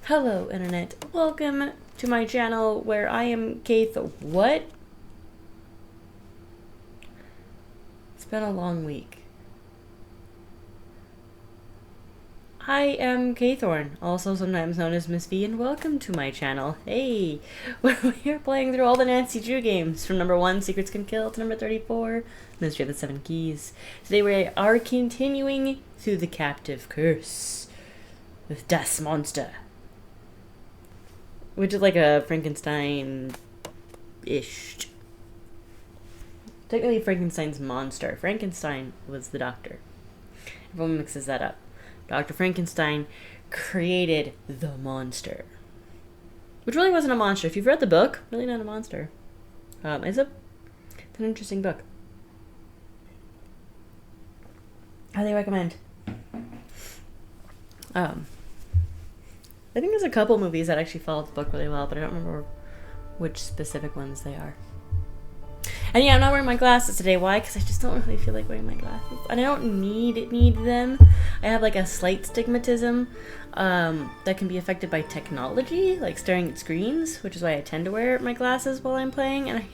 Hello, Internet. Welcome to my channel where I am Keith. What? It's been a long week. I am Kaythorn, also sometimes known as Miss V, and welcome to my channel. Hey, where we are playing through all the Nancy Drew games from number 1, Secrets Can Kill, to number 34, Mystery of the Seven Keys. Today we are continuing through the Captive Curse with Das Monster, which is like a Frankenstein-ish. Technically Frankenstein's monster. Frankenstein was the doctor. Everyone mixes that up. Dr. Frankenstein created the monster. Which really wasn't a monster. If you've read the book, really not a monster. It's an interesting book. Highly recommend. I think there's a couple movies that actually follow the book really well, but I don't remember which specific ones they are. And yeah, I'm not wearing my glasses today. Why? Because I just don't really feel like wearing my glasses. And I don't need them. I have like a slight stigmatism that can be affected by technology, like staring at screens, which is why I tend to wear my glasses while I'm playing, and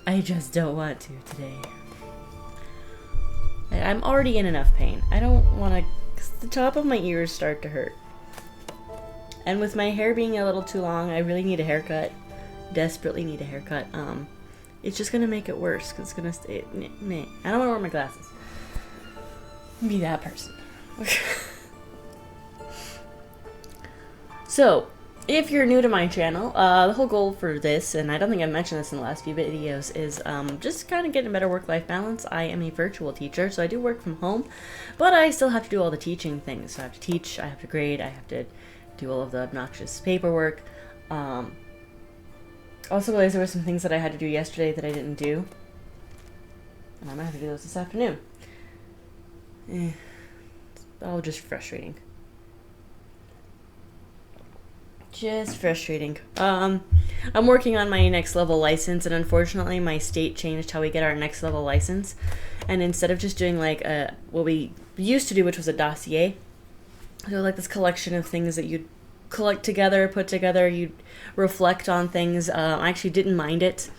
I just don't want to today. I'm already in enough pain. I don't want to, because the top of my ears start to hurt. And with my hair being a little too long, I really need a haircut. Desperately need a haircut. It's just gonna make it worse, because it's gonna stay. Meh. I don't want to wear my glasses. Be that person. So, if you're new to my channel, the whole goal for this, and I don't think I've mentioned this in the last few videos, is just kind of getting a better work-life balance. I am a virtual teacher, so I do work from home, but I still have to do all the teaching things. So I have to teach, I have to grade, I have to do all of the obnoxious paperwork. Also realized there were some things that I had to do yesterday that I didn't do, and I might have to do those this afternoon. It's all just frustrating. Just frustrating. I'm working on my next level license, and unfortunately my state changed how we get our next level license. And instead of just doing like what we used to do, which was a dossier, so like this collection of things that you'd collect together, put together, you'd reflect on things. I actually didn't mind it.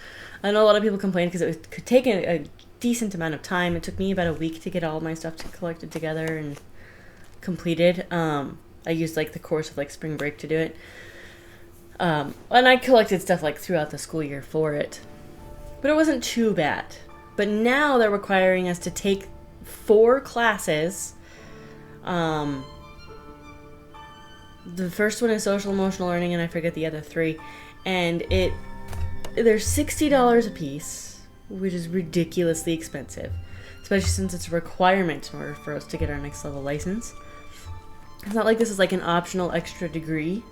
I know a lot of people complained because it could take a decent amount of time. It took me about a week to get all my stuff collected together and completed. I used like the course of like spring break to do it. And I collected stuff like throughout the school year for it. But it wasn't too bad. But now they're requiring us to take 4 classes. The first one is social emotional learning, and I forget the other 3. And they're $60 a piece, which is ridiculously expensive, especially since it's a requirement in order for us to get our next level license. It's not like this is like an optional extra degree.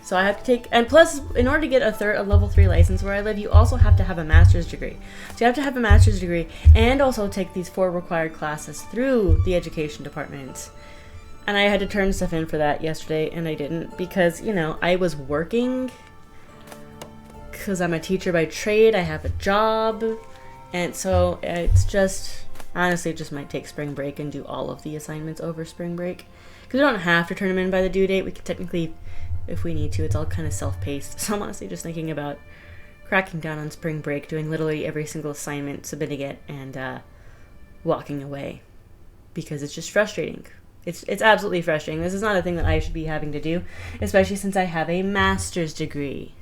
So I have to take, and plus, in order to get a level 3 license where I live, you also have to have a master's degree. So you have to have a master's degree and also take these 4 required classes through the education department. And I had to turn stuff in for that yesterday, and I didn't because, you know, I was working because I'm a teacher by trade. I have a job, and so it's just, honestly, it just might take spring break and do all of the assignments over spring break. Because we don't have to turn them in by the due date. We can technically, if we need to, it's all kind of self-paced. So I'm honestly just thinking about cracking down on spring break, doing literally every single assignment, submitting it, and walking away. Because it's just frustrating. It's absolutely frustrating. This is not a thing that I should be having to do, especially since I have a master's degree,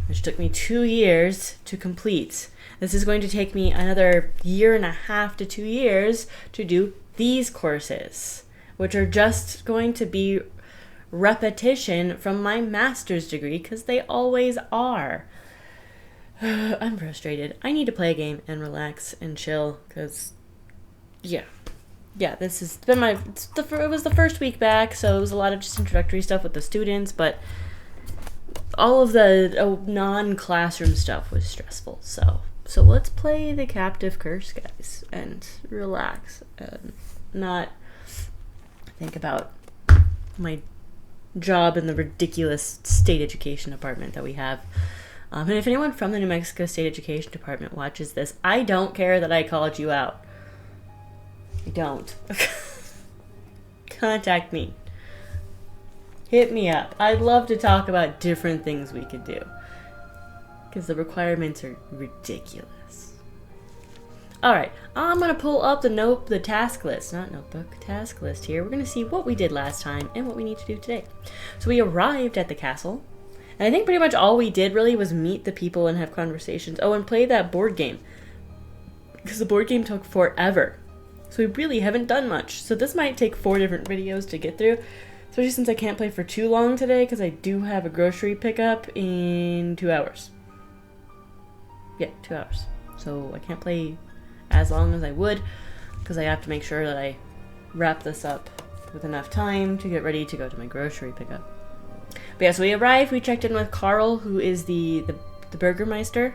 which took me 2 years to complete. This is going to take me another 1.5 to 2 years to do these courses, which are just going to be repetition from my master's degree, because they always are. I'm frustrated. I need to play a game and relax and chill, because, yeah, this has been it was the first week back, so it was a lot of just introductory stuff with the students, but all of the non-classroom stuff was stressful. So let's play the Captive Curse, guys, and relax and not think about my job in the ridiculous state education department that we have. And if anyone from the New Mexico State Education Department watches this, I don't care that I called you out. I don't. Contact me. Hit me up. I'd love to talk about different things we could do. Because the requirements are ridiculous. Alright, I'm going to pull up the task list. Not notebook, task list here. We're going to see what we did last time and what we need to do today. So we arrived at the castle. And I think pretty much all we did really was meet the people and have conversations. Oh, and play that board game. Because the board game took forever. So we really haven't done much. So this might take 4 different videos to get through. Especially since I can't play for too long today because I do have a grocery pickup in 2 hours. Yeah, 2 hours. So I can't play as long as I would because I have to make sure that I wrap this up with enough time to get ready to go to my grocery pickup. But yeah, so we arrived. We checked in with Carl, who is the Burgermeister.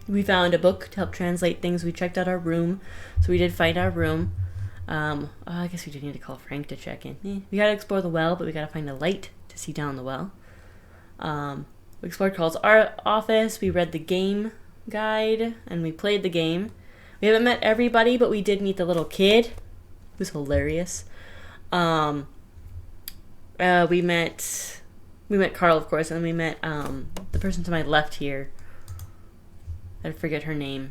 We found a book to help translate things. We checked out our room. So we did find our room. I guess we do need to call Frank to check in. We gotta explore the well, but we gotta find a light to see down the well. We explored Carl's art office. We read the game guide, and we played the game. We haven't met everybody, but we did meet the little kid, who's hilarious. We met Carl, of course, and then we met the person to my left here. I forget her name.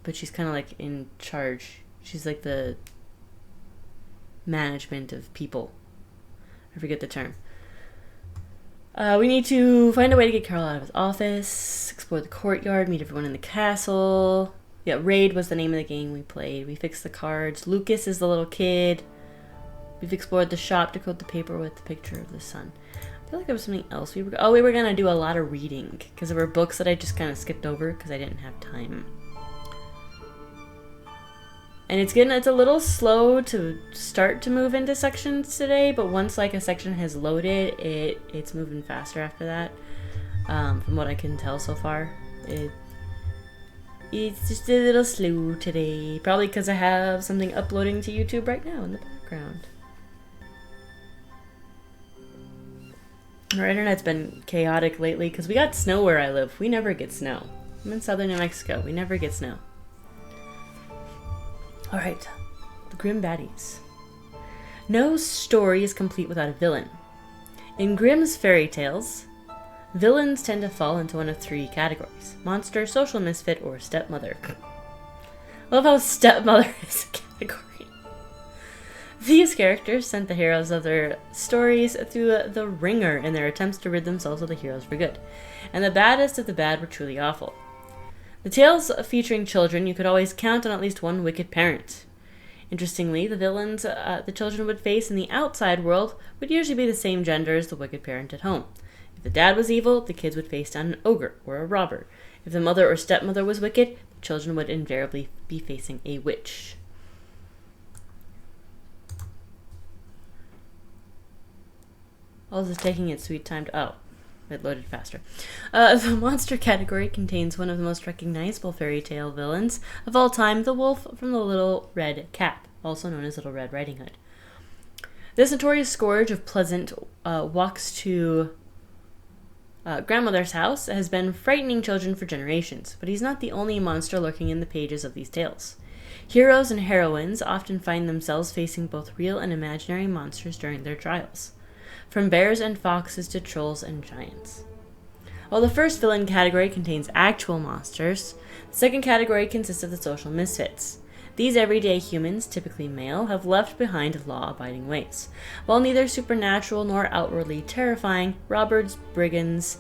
But she's kind of like in charge. She's like the management of people. I forget the term. We need to find a way to get Carl out of his office, explore the courtyard, meet everyone in the castle. Yeah, Raid was the name of the game we played. We fixed the cards. Lucas is the little kid. We've explored the shop to coat the paper with the picture of the sun. I feel like there was something else. We were going to do a lot of reading because there were books that I just kind of skipped over because I didn't have time. And it's a little slow to start to move into sections today, but once like a section has loaded, it's moving faster after that. From what I can tell so far, it's just a little slow today. Probably because I have something uploading to YouTube right now in the background. Our internet's been chaotic lately because we got snow where I live. We never get snow. I'm in southern New Mexico. We never get snow. Alright, the Grim Baddies. No story is complete without a villain. In Grimm's fairy tales, villains tend to fall into one of 3 categories: monster, social misfit, or stepmother. I love how stepmother is a category. These characters sent the heroes of their stories through the ringer in their attempts to rid themselves of the heroes for good. And the baddest of the bad were truly awful. The tales featuring children, you could always count on at least one wicked parent. Interestingly, the villains the children would face in the outside world would usually be the same gender as the wicked parent at home. If the dad was evil, the kids would face down an ogre or a robber. If the mother or stepmother was wicked, the children would invariably be facing a witch. Oh, this is taking its sweet time to... Oh. It loaded faster. The monster category contains one of the most recognizable fairy tale villains of all time, the wolf from the Little Red Cap, also known as Little Red Riding Hood. This notorious scourge of Pleasant walks to grandmother's house has been frightening children for generations, but he's not the only monster lurking in the pages of these tales. Heroes and heroines often find themselves facing both real and imaginary monsters during their trials. From bears and foxes to trolls and giants. While the first villain category contains actual monsters, the second category consists of the social misfits. These everyday humans, typically male, have left behind law-abiding ways. While neither supernatural nor outwardly terrifying, robbers, brigands,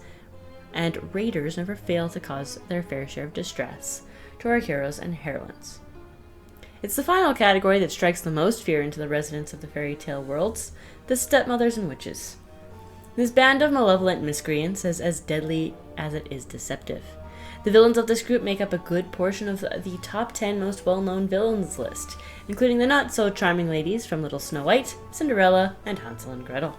and raiders never fail to cause their fair share of distress to our heroes and heroines. It's the final category that strikes the most fear into the residents of the fairy tale worlds, the stepmothers and witches. This band of malevolent miscreants is as deadly as it is deceptive. The villains of this group make up a good portion of the top 10 most well-known villains list, including the not-so-charming ladies from Little Snow White, Cinderella, and Hansel and Gretel.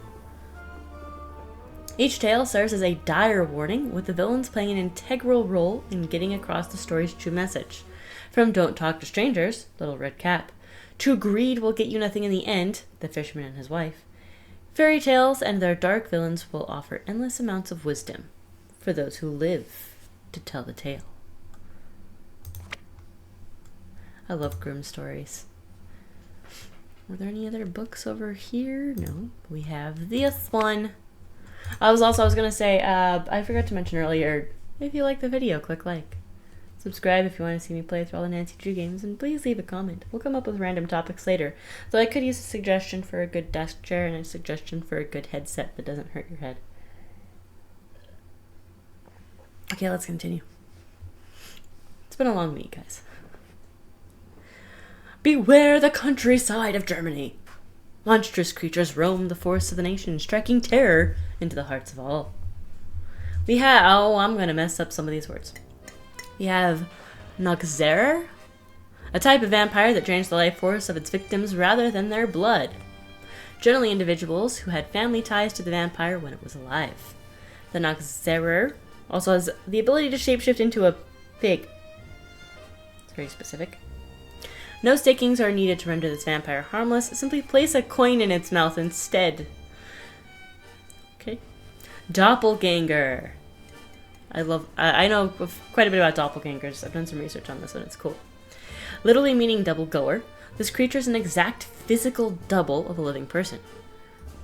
Each tale serves as a dire warning, with the villains playing an integral role in getting across the story's true message. From Don't Talk to Strangers, Little Red Cap, to Greed Will Get You Nothing in the End, The Fisherman and His Wife, fairy tales and their dark villains will offer endless amounts of wisdom for those who live to tell the tale. I love grim stories. Were there any other books over here? No. We have this one. I was gonna say, I forgot to mention earlier, if you like the video, click like. Subscribe if you want to see me play through all the Nancy Drew games, and please leave a comment. We'll come up with random topics later. Though I could use a suggestion for a good desk chair and a suggestion for a good headset that doesn't hurt your head. Okay, let's continue. It's been a long week, guys. Beware the countryside of Germany. Monstrous creatures roam the forests of the nation, striking terror into the hearts of all. We have... Oh, I'm going to mess up some of these words. We have Noxerer, a type of vampire that drains the life force of its victims rather than their blood. Generally individuals who had family ties to the vampire when it was alive. The Noxerer also has the ability to shapeshift into a pig. It's very specific. No stakings are needed to render this vampire harmless. Simply place a coin in its mouth instead. Okay. Doppelganger. I know quite a bit about doppelgangers. I've done some research on this one. It's cool. Literally meaning double goer, this creature is an exact physical double of a living person.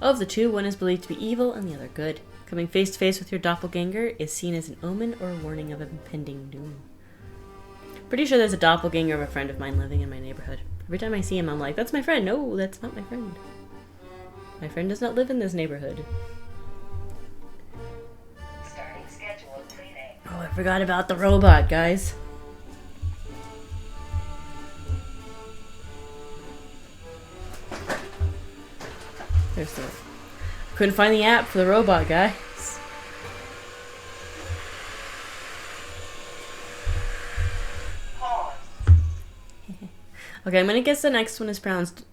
Of the two, one is believed to be evil and the other good. Coming face to face with your doppelganger is seen as an omen or a warning of impending doom. Pretty sure there's a doppelganger of a friend of mine living in my neighborhood. Every time I see him, I'm like, that's my friend. No, that's not my friend. My friend does not live in this neighborhood. Oh, I forgot about the robot, guys. There's the... Couldn't find the app for the robot, guys. Okay, I'm gonna guess the next one is pronounced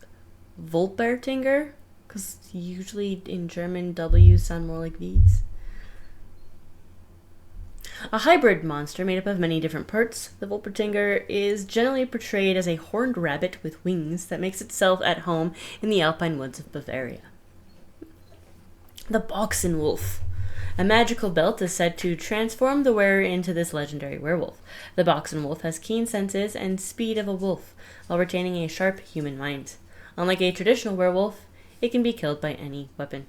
Wolpertinger, because usually in German W's sound more like V's. A hybrid monster made up of many different parts, the Wolpertinger is generally portrayed as a horned rabbit with wings that makes itself at home in the alpine woods of Bavaria. The Boxenwolf. A magical belt is said to transform the wearer into this legendary werewolf. The Boxenwolf has keen senses and speed of a wolf, while retaining a sharp human mind. Unlike a traditional werewolf, it can be killed by any weapon.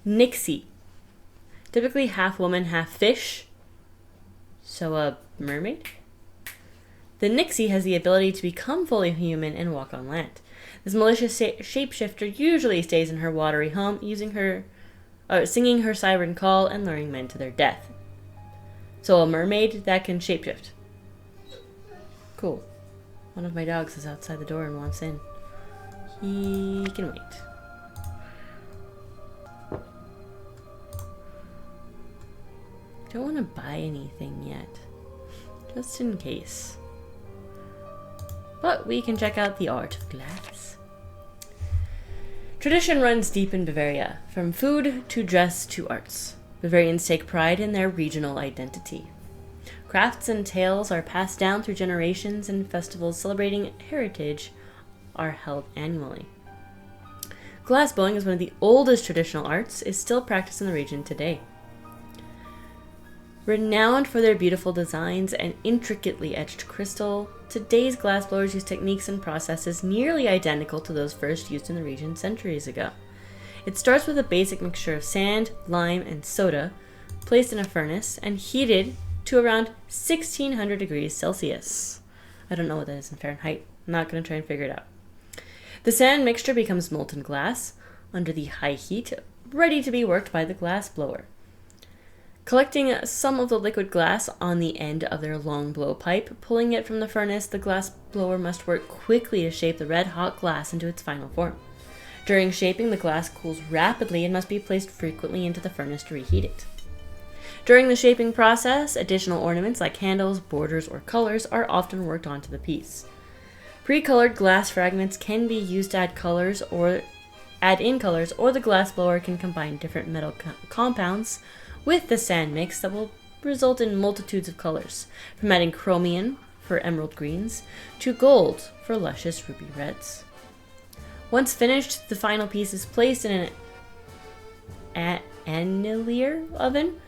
Nixie. Typically half woman, half fish. So a mermaid? The Nixie has the ability to become fully human and walk on land. This malicious shapeshifter usually stays in her watery home, singing her siren call and luring men to their death. So a mermaid that can shapeshift. Cool. One of my dogs is outside the door and wants in. He can wait. Don't want to buy anything yet, just in case. But we can check out the art of glass. Tradition runs deep in Bavaria, from food to dress to arts. Bavarians take pride in their regional identity. Crafts and tales are passed down through generations, and festivals celebrating heritage are held annually. Glass blowing is one of the oldest traditional arts, is still practiced in the region today. Renowned for their beautiful designs and intricately etched crystal, today's glassblowers use techniques and processes nearly identical to those first used in the region centuries ago. It starts with a basic mixture of sand, lime, and soda, placed in a furnace and heated to around 1600 degrees Celsius. I don't know what that is in Fahrenheit. I'm not going to try and figure it out. The sand mixture becomes molten glass under the high heat, ready to be worked by the glass blower. Collecting some of the liquid glass on the end of their long blowpipe, pulling it from the furnace, the glass blower must work quickly to shape the red-hot glass into its final form. During shaping, the glass cools rapidly and must be placed frequently into the furnace to reheat it. During the shaping process, additional ornaments like handles, borders, or colors are often worked onto the piece. Pre-colored glass fragments can be used to add in colors, or the glass blower can combine different metal compounds with the sand mix that will result in multitudes of colors, from adding chromium for emerald greens to gold for luscious ruby reds. Once finished, the final piece is placed in an annealer oven.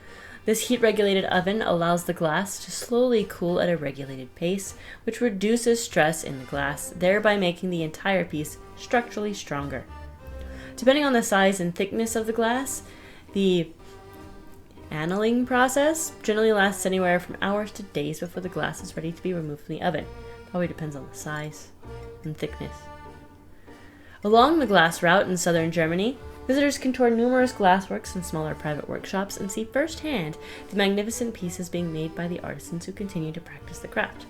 This heat-regulated oven allows the glass to slowly cool at a regulated pace, which reduces stress in the glass, thereby making the entire piece structurally stronger. Depending on the size and thickness of the glass, the annealing process generally lasts anywhere from hours to days before the glass is ready to be removed from the oven. Probably depends on the size and thickness. Along the glass route in southern Germany, visitors can tour numerous glassworks and smaller private workshops and see firsthand the magnificent pieces being made by the artisans who continue to practice the craft.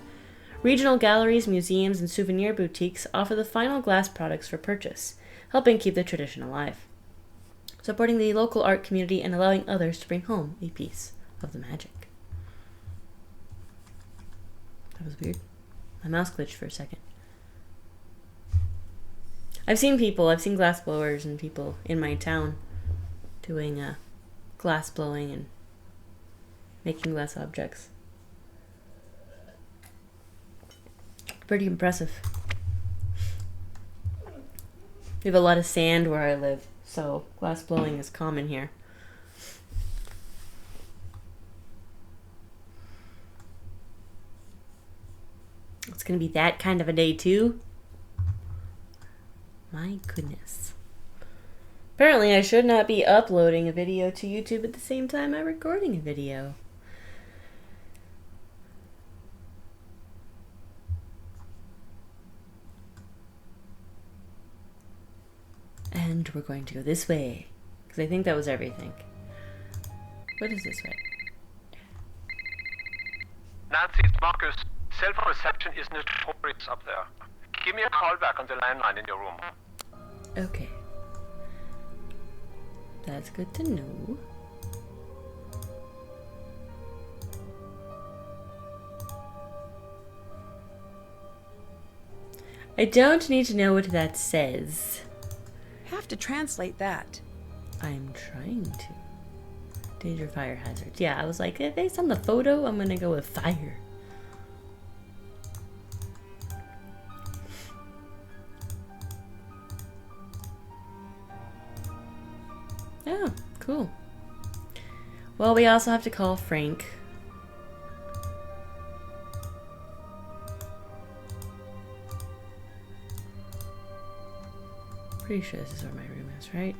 Regional galleries, museums, and souvenir boutiques offer the final glass products for purchase, helping keep the tradition alive, supporting the local art community and allowing others to bring home a piece of the magic. That was weird. My mouse glitched for a second. I've seen glass blowers and people in my town doing glass blowing and making glass objects. Pretty impressive. We have a lot of sand where I live, so glass blowing is common here. It's gonna be that kind of a day too. My goodness. Apparently I should not be uploading a video to YouTube at the same time I'm recording a video. And we're going to go this way, because I think that was everything. What is this way? Nancy, it's Marcus. Cell phone reception is notorious up there. Give me a call back on the landline in your room. Okay. That's good to know. I don't need to know what that says. Have to translate that. I'm trying to. Danger, fire hazards. Yeah, I was like, based on the photo, I'm gonna go with fire. Oh, cool. Well, we also have to call Frank. Pretty sure this is where my room is, right?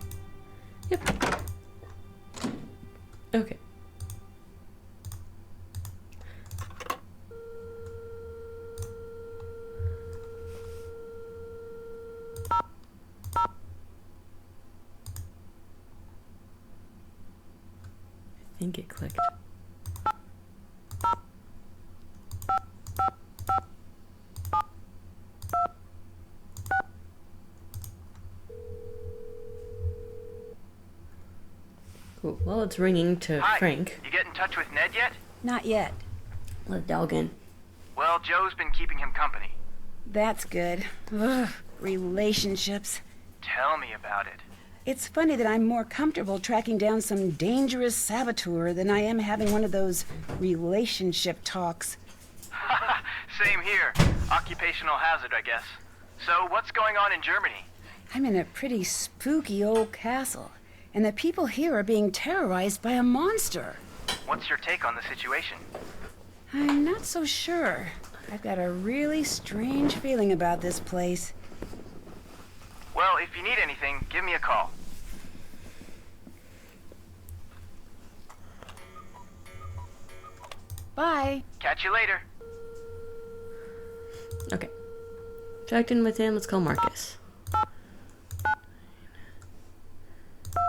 Yep. Okay. I think it clicked. Cool. Well, it's ringing to Hi. Frank. You get in touch with Ned yet? Not yet. Let dog in. Well, Joe's been keeping him company. That's good. Ugh, relationships. Tell me about it. It's funny that I'm more comfortable tracking down some dangerous saboteur than I am having one of those relationship talks. Same here. Occupational hazard, I guess. So, what's going on in Germany? I'm in a pretty spooky old castle, and the people here are being terrorized by a monster. What's your take on the situation? I'm not so sure. I've got a really strange feeling about this place. Well, if you need anything, give me a call. Bye. Catch you later. Okay. Checked in with him. Let's call Marcus.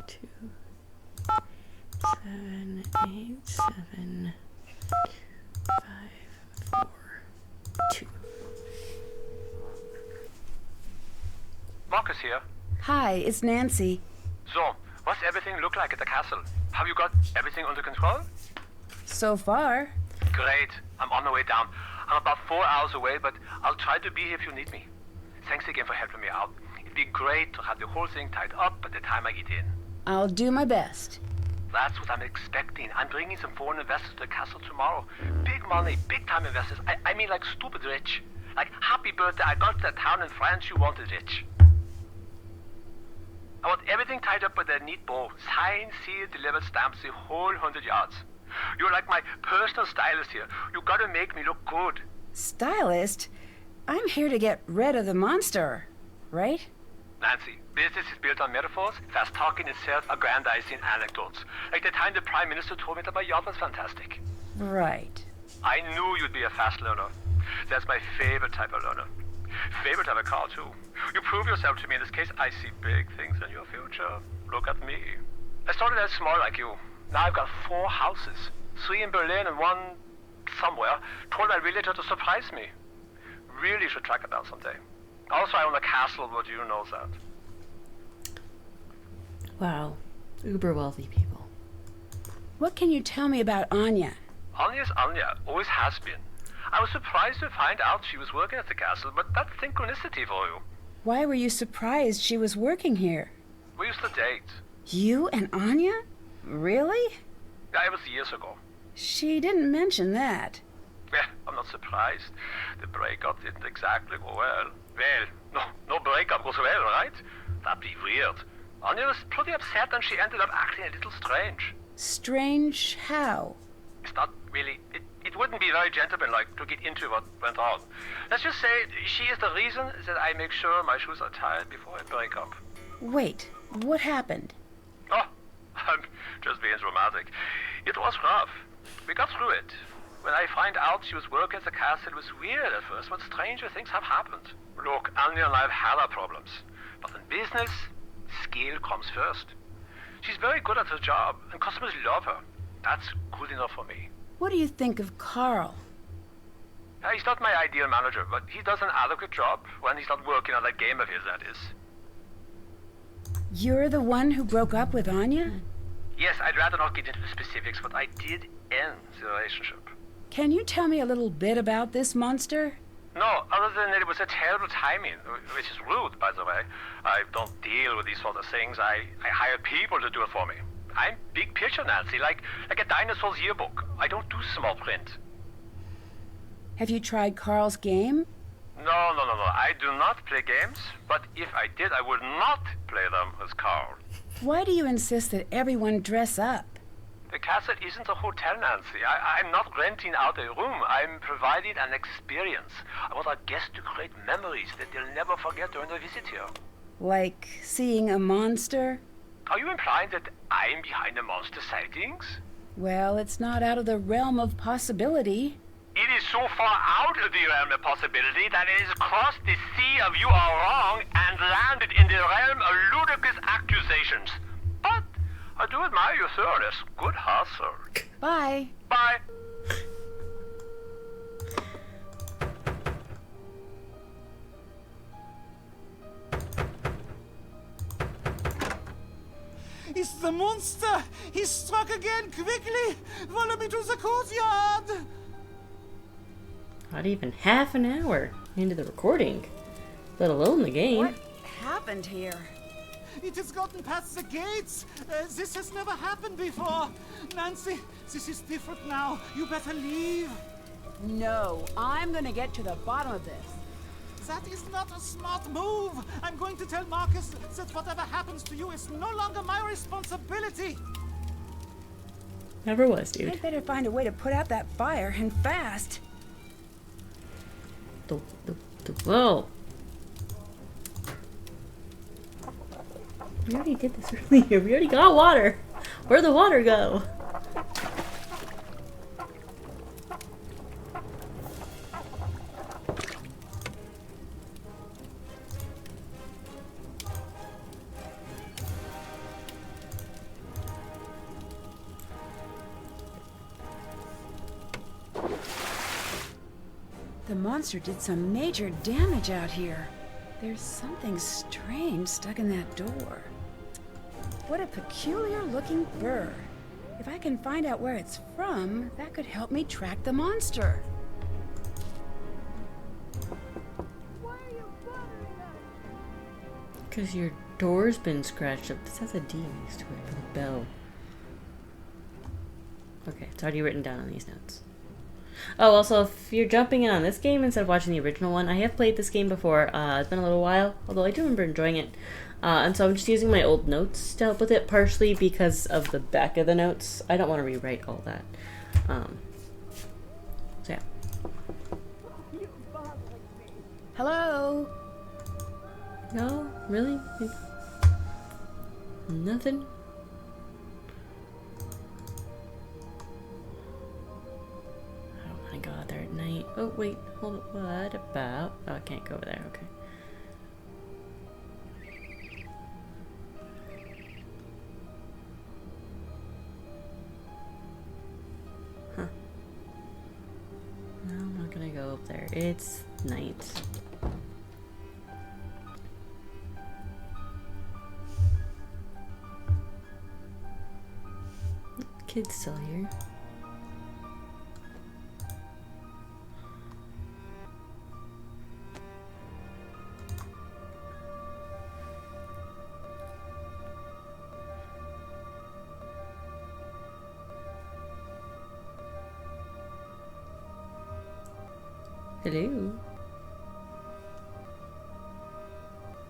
2, 7, 8, 7, 5, 4, 2. Marcus here. Hi, it's Nancy. So, what's everything look like at the castle? Have you got everything under control? So far. Great. I'm on my way down. I'm about 4 hours away, but I'll try to be here if you need me. Thanks again for helping me out. It'd be great to have the whole thing tied up by the time I get in. I'll do my best. That's what I'm expecting. I'm bringing some foreign investors to the castle tomorrow. Big money, big time investors. I mean like stupid rich. Like, happy birthday, I got to that town in France you wanted rich. I want everything tied up with a neat bow. Signed, sealed, delivered, stamps, the whole 100 yards. You're like my personal stylist here. You gotta make me look good. Stylist? I'm here to get rid of the monster, right? Nancy, business is built on metaphors, fast talking itself, aggrandizing anecdotes. Like the time the Prime Minister told me that my yacht was fantastic. Right. I knew you'd be a fast learner. That's my favorite type of learner. Favorite type of car, too. You prove yourself to me in this case. I see big things in your future. Look at me. I started as small like you. Now I've got 4 houses. 3 in Berlin and 1 somewhere. Told my realtor to surprise me. Really should track it down someday. Also, I own a castle, but you know that. Wow. Uber wealthy people. What can you tell me about Anya? Anya's Anya. Always has been. I was surprised to find out she was working at the castle, but that's synchronicity for you. Why were you surprised she was working here? We used to date. You and Anya? Really? Yeah, it was years ago. She didn't mention that. Yeah, I'm not surprised. The breakup didn't exactly go well. Well, no breakup goes well, right? That'd be weird. Anya was pretty upset and she ended up acting a little strange. Strange how? It's not really... It wouldn't be very gentlemanlike to get into what went on. Let's just say she is the reason that I make sure my shoes are tied before I break up. Wait, what happened? Oh, I'm just being dramatic. It was rough. We got through it. When I find out she was working at the castle, it was weird at first, but stranger things have happened. Look, Anya and I have had our problems. But in business, skill comes first. She's very good at her job, and customers love her. That's good enough for me. What do you think of Carl? He's not my ideal manager, but he does an adequate job when he's not working on that game of his, that is. You're the one who broke up with Anya? Yes, I'd rather not get into the specifics, but I did end the relationship. Can you tell me a little bit about this monster? No, other than it was a terrible timing, which is rude, by the way. I don't deal with these sort of things. I hire people to do it for me. I'm big picture, Nancy, like a dinosaur's yearbook. I don't do small print. Have you tried Carl's game? No. I do not play games, but if I did, I would not play them with Carl. Why do you insist that everyone dress up? The castle isn't a hotel, Nancy. I'm not renting out a room. I'm providing an experience. I want our guests to create memories that they'll never forget during their visit here. Like seeing a monster? Are you implying that I'm behind the monster sightings? Well, it's not out of the realm of possibility. It is so far out of the realm of possibility that it has crossed the sea of you are wrong and landed in the realm of ludicrous accusations. But I do admire your thoroughness. Good hustle. Bye. Bye. It's the monster! He struck again! Quickly! Follow me to the courtyard! Not even half an hour into the recording, let alone the game. What happened here? It has gotten past the gates! This has never happened before! Nancy, this is different now. You better leave. No, I'm gonna get to the bottom of this. That is not a smart move. I'm going to tell Marcus that whatever happens to you is no longer my responsibility. Never was, dude. I'd better find a way to put out that fire, and fast. Whoa. We already did this earlier. We already got water. Where'd the water go? The monster did some major damage out here. There's something strange stuck in that door. What a peculiar looking burr. If I can find out where it's from, that could help me track the monster. Why are you bothering us? Because your door's been scratched up. This has a D next to it, a bell. Okay, it's already written down on these notes. Oh, also, if you're jumping in on this game instead of watching the original one, I have played this game before. It's been a little while, although I do remember enjoying it. And so I'm just using my old notes to help with it, partially because of the back of the notes. I don't want to rewrite all that. So yeah. Hello? No, really? Nothing? I don't want to go out there at night. Oh, wait, hold up. What about? Oh, I can't go over there. Okay. Huh. No, I'm not gonna go up there. It's night. Kid's still here. Hello.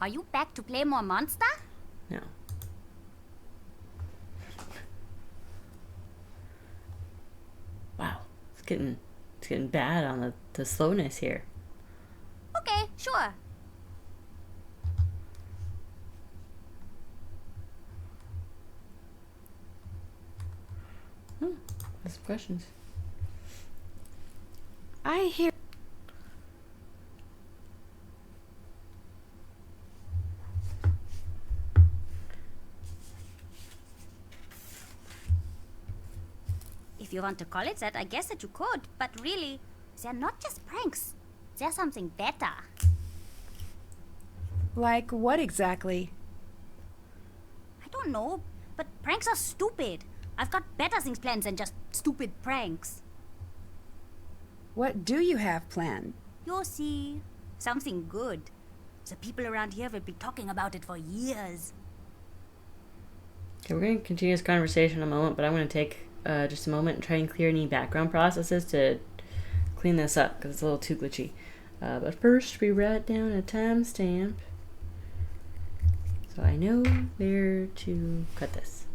Are you back to play more Monster? No. Wow, it's getting bad on the slowness here. Okay, sure. There's some questions. I hear... If you want to call it that, I guess that you could. But really, they're not just pranks. They're something better. Like what exactly? I don't know, but pranks are stupid. I've got better things planned than just stupid pranks. What do you have planned? You'll see. Something good. The people around here will be talking about it for years. Okay, we're going to continue this conversation in a moment, but I'm going to take just a moment and try and clear any background processes to clean this up because it's a little too glitchy. But first, we write down a timestamp so I know where to cut this.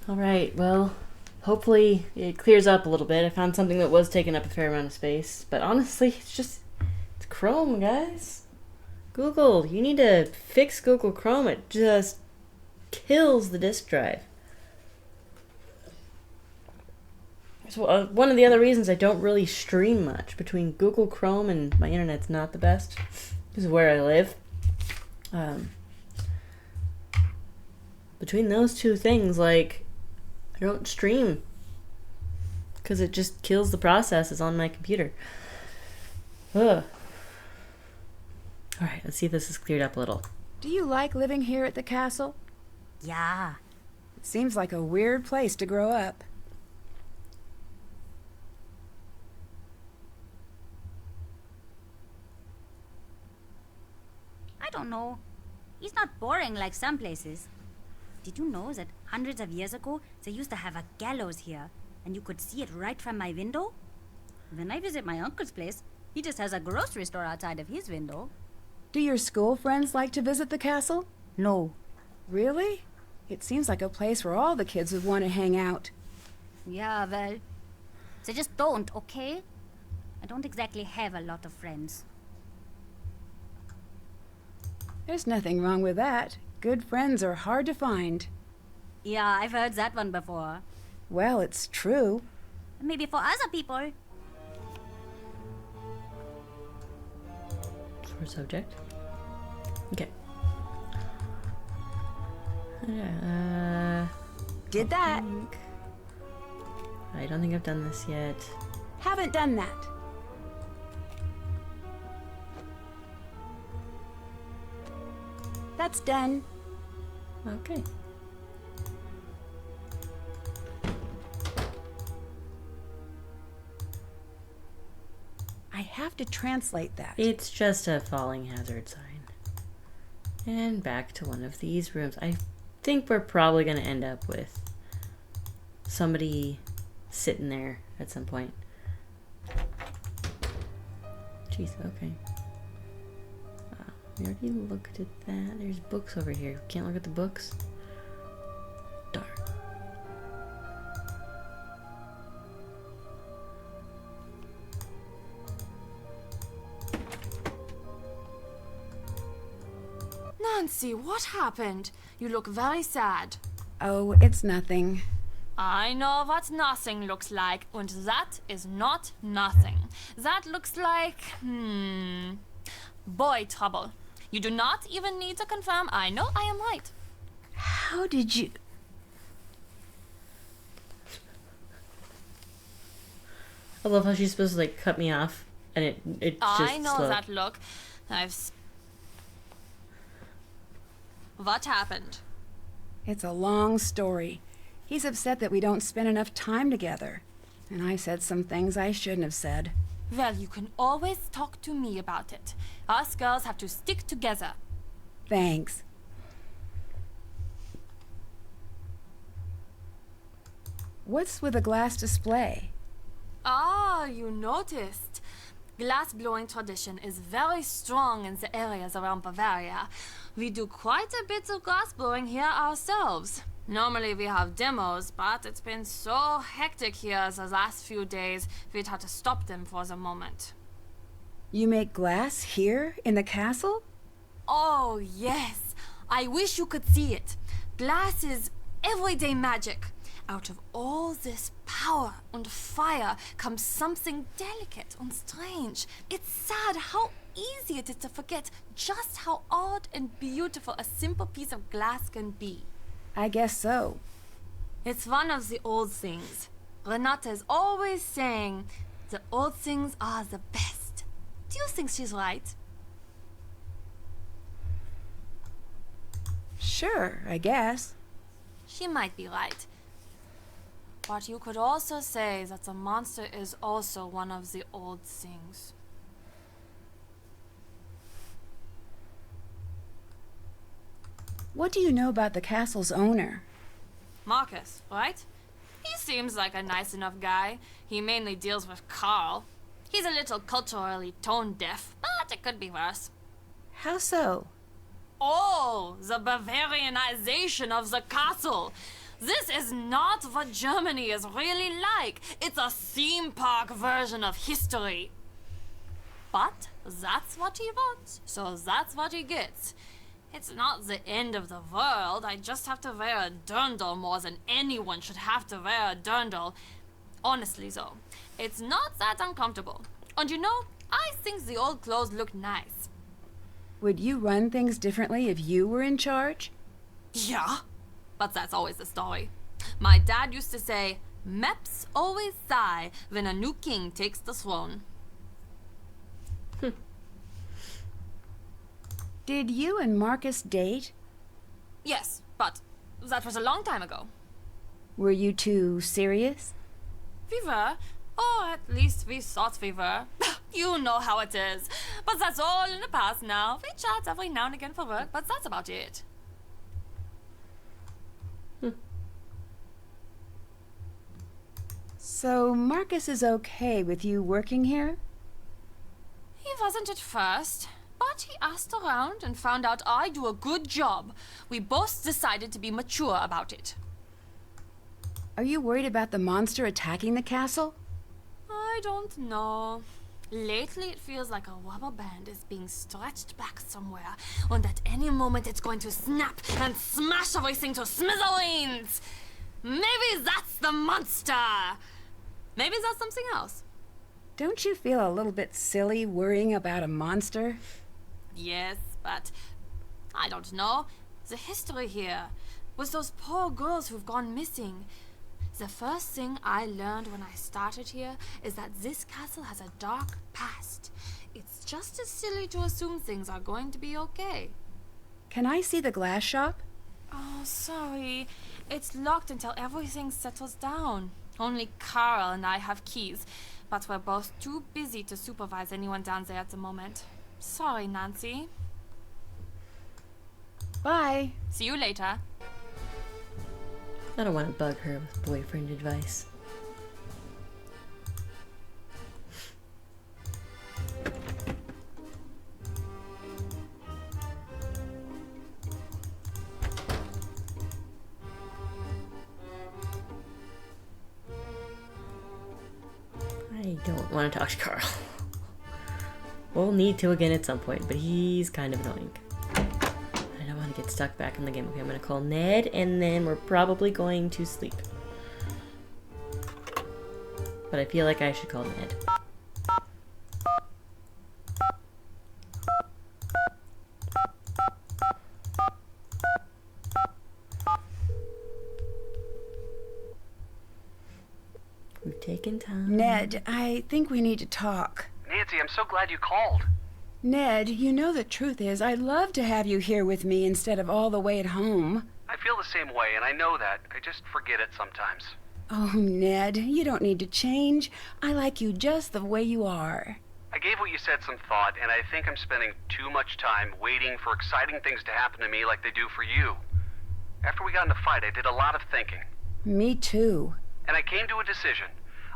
Alright, well, hopefully it clears up a little bit. I found something that was taking up a fair amount of space. But honestly, it's Chrome, guys. Google, you need to fix Google Chrome. It just kills the disk drive. So one of the other reasons I don't really stream much, between Google Chrome and my internet's not the best. This is where I live. Between those two things, like, I don't stream because it just kills the processes on my computer. Ugh. Alright, let's see if this is cleared up a little. Do you like living here at the castle? Yeah. It seems like a weird place to grow up. I don't know. It's not boring like some places. Did you know that hundreds of years ago, they used to have a gallows here, and you could see it right from my window? When I visit my uncle's place, he just has a grocery store outside of his window. Do your school friends like to visit the castle? No. Really? It seems like a place where all the kids would want to hang out. Yeah, well, they just don't, okay? I don't exactly have a lot of friends. There's nothing wrong with that. Good friends are hard to find. Yeah, I've heard that one before. Well, it's true. Maybe for other people. For subject. Okay. Did that. I don't think I've done this yet. Haven't done that. That's done. Okay. I have to translate that. It's just a falling hazard sign. And back to one of these rooms. I think we're probably going to end up with somebody sitting there at some point. Jeez, okay. We already looked at that. There's books over here. Can't look at the books? Darn. Nancy, what happened? You look very sad. Oh, it's nothing. I know what nothing looks like, and that is not nothing. That looks like, boy trouble. You do not even need to confirm. I know I am right. How did you... I love how she's supposed to, like, cut me off, and it just I know slow. that look. What happened? It's a long story. He's upset that we don't spend enough time together. And I said some things I shouldn't have said. Well, you can always talk to me about it. Us girls have to stick together. Thanks. What's with the glass display? Ah, you noticed. Glass blowing tradition is very strong in the areas around Bavaria. We do quite a bit of glass blowing here ourselves. Normally we have demos, but it's been so hectic here the last few days, we'd had to stop them for the moment. You make glass here in the castle? Oh, yes. I wish you could see it. Glass is everyday magic. Out of all this power and fire comes something delicate and strange. It's sad how easy it is to forget just how odd and beautiful a simple piece of glass can be. I guess so. It's one of the old things. Renate is always saying the old things are the best. Do you think she's right? Sure, I guess. She might be right. But you could also say that the monster is also one of the old things. What do you know about the castle's owner? Marcus, right? He seems like a nice enough guy. He mainly deals with Carl. He's a little culturally tone deaf, but it could be worse. How so? Oh, the Bavarianization of the castle. This is not what Germany is really like. It's a theme park version of history. But that's what he wants, so that's what he gets. It's not the end of the world. I just have to wear a dirndl more than anyone should have to wear a dirndl. Honestly, though, it's not that uncomfortable. And you know, I think the old clothes look nice. Would you run things differently if you were in charge? Yeah, but that's always the story. My dad used to say, Meps always sigh when a new king takes the throne. Did you and Marcus date? Yes, but that was a long time ago. Were you two serious? We were, or at least we thought we were. You know how it is. But that's all in the past now. We chat every now and again for work, but that's about it. So Marcus is okay with you working here? He wasn't at first, but he asked around and found out I do a good job. We both decided to be mature about it. Are you worried about the monster attacking the castle? I don't know. Lately, it feels like a rubber band is being stretched back somewhere, and at any moment it's going to snap and smash everything to smithereens. Maybe that's the monster. Maybe that's something else. Don't you feel a little bit silly worrying about a monster? Yes, but I don't know. The history here, with those poor girls who've gone missing. The first thing I learned when I started here is that this castle has a dark past. It's just as silly to assume things are going to be okay. Can I see the glass shop? Oh, sorry. It's locked until everything settles down. Only Carl and I have keys, but we're both too busy to supervise anyone down there at the moment. Sorry, Nancy. Bye. See you later. I don't want to bug her with boyfriend advice. I don't want to talk to Carl. We'll need to again at some point, but he's kind of annoying. I don't want to get stuck back in the game. Okay, I'm going to call Ned, and then we're probably going to sleep. But I feel like I should call Ned. We've taken time. Ned, I think we need to talk. Nancy, I'm so glad you called. Ned, you know the truth is, I'd love to have you here with me instead of all the way at home. I feel the same way, and I know that. I just forget it sometimes. Oh, Ned, you don't need to change. I like you just the way you are. I gave what you said some thought, and I think I'm spending too much time waiting for exciting things to happen to me like they do for you. After we got in a fight, I did a lot of thinking. Me too. And I came to a decision.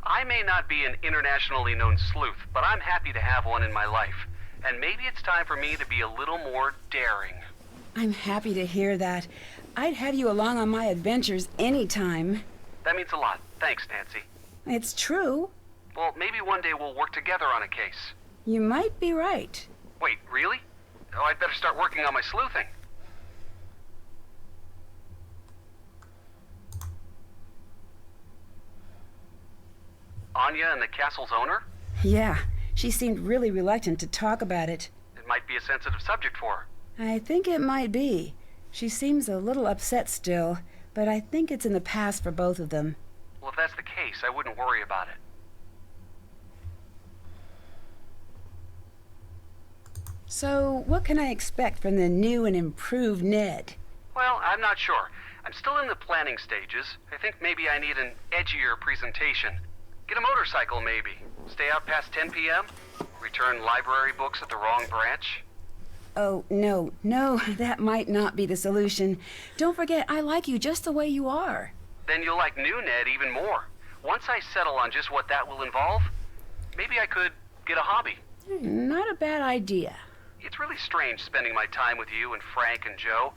I may not be an internationally known sleuth, but I'm happy to have one in my life. And maybe it's time for me to be a little more daring. I'm happy to hear that. I'd have you along on my adventures anytime. That means a lot. Thanks, Nancy. It's true. Well, maybe one day we'll work together on a case. You might be right. Wait, really? Oh, I'd better start working on my sleuthing. Anya and the castle's owner? Yeah, she seemed really reluctant to talk about it. It might be a sensitive subject for her. I think it might be. She seems a little upset still, but I think it's in the past for both of them. Well, if that's the case, I wouldn't worry about it. So, what can I expect from the new and improved Ned? Well, I'm not sure. I'm still in the planning stages. I think maybe I need an edgier presentation. Get a motorcycle, maybe. Stay out past 10 p.m.? Return library books at the wrong branch? Oh, no, that might not be the solution. Don't forget, I like you just the way you are. Then you'll like new Ned even more. Once I settle on just what that will involve, maybe I could get a hobby. Not a bad idea. It's really strange spending my time with you and Frank and Joe,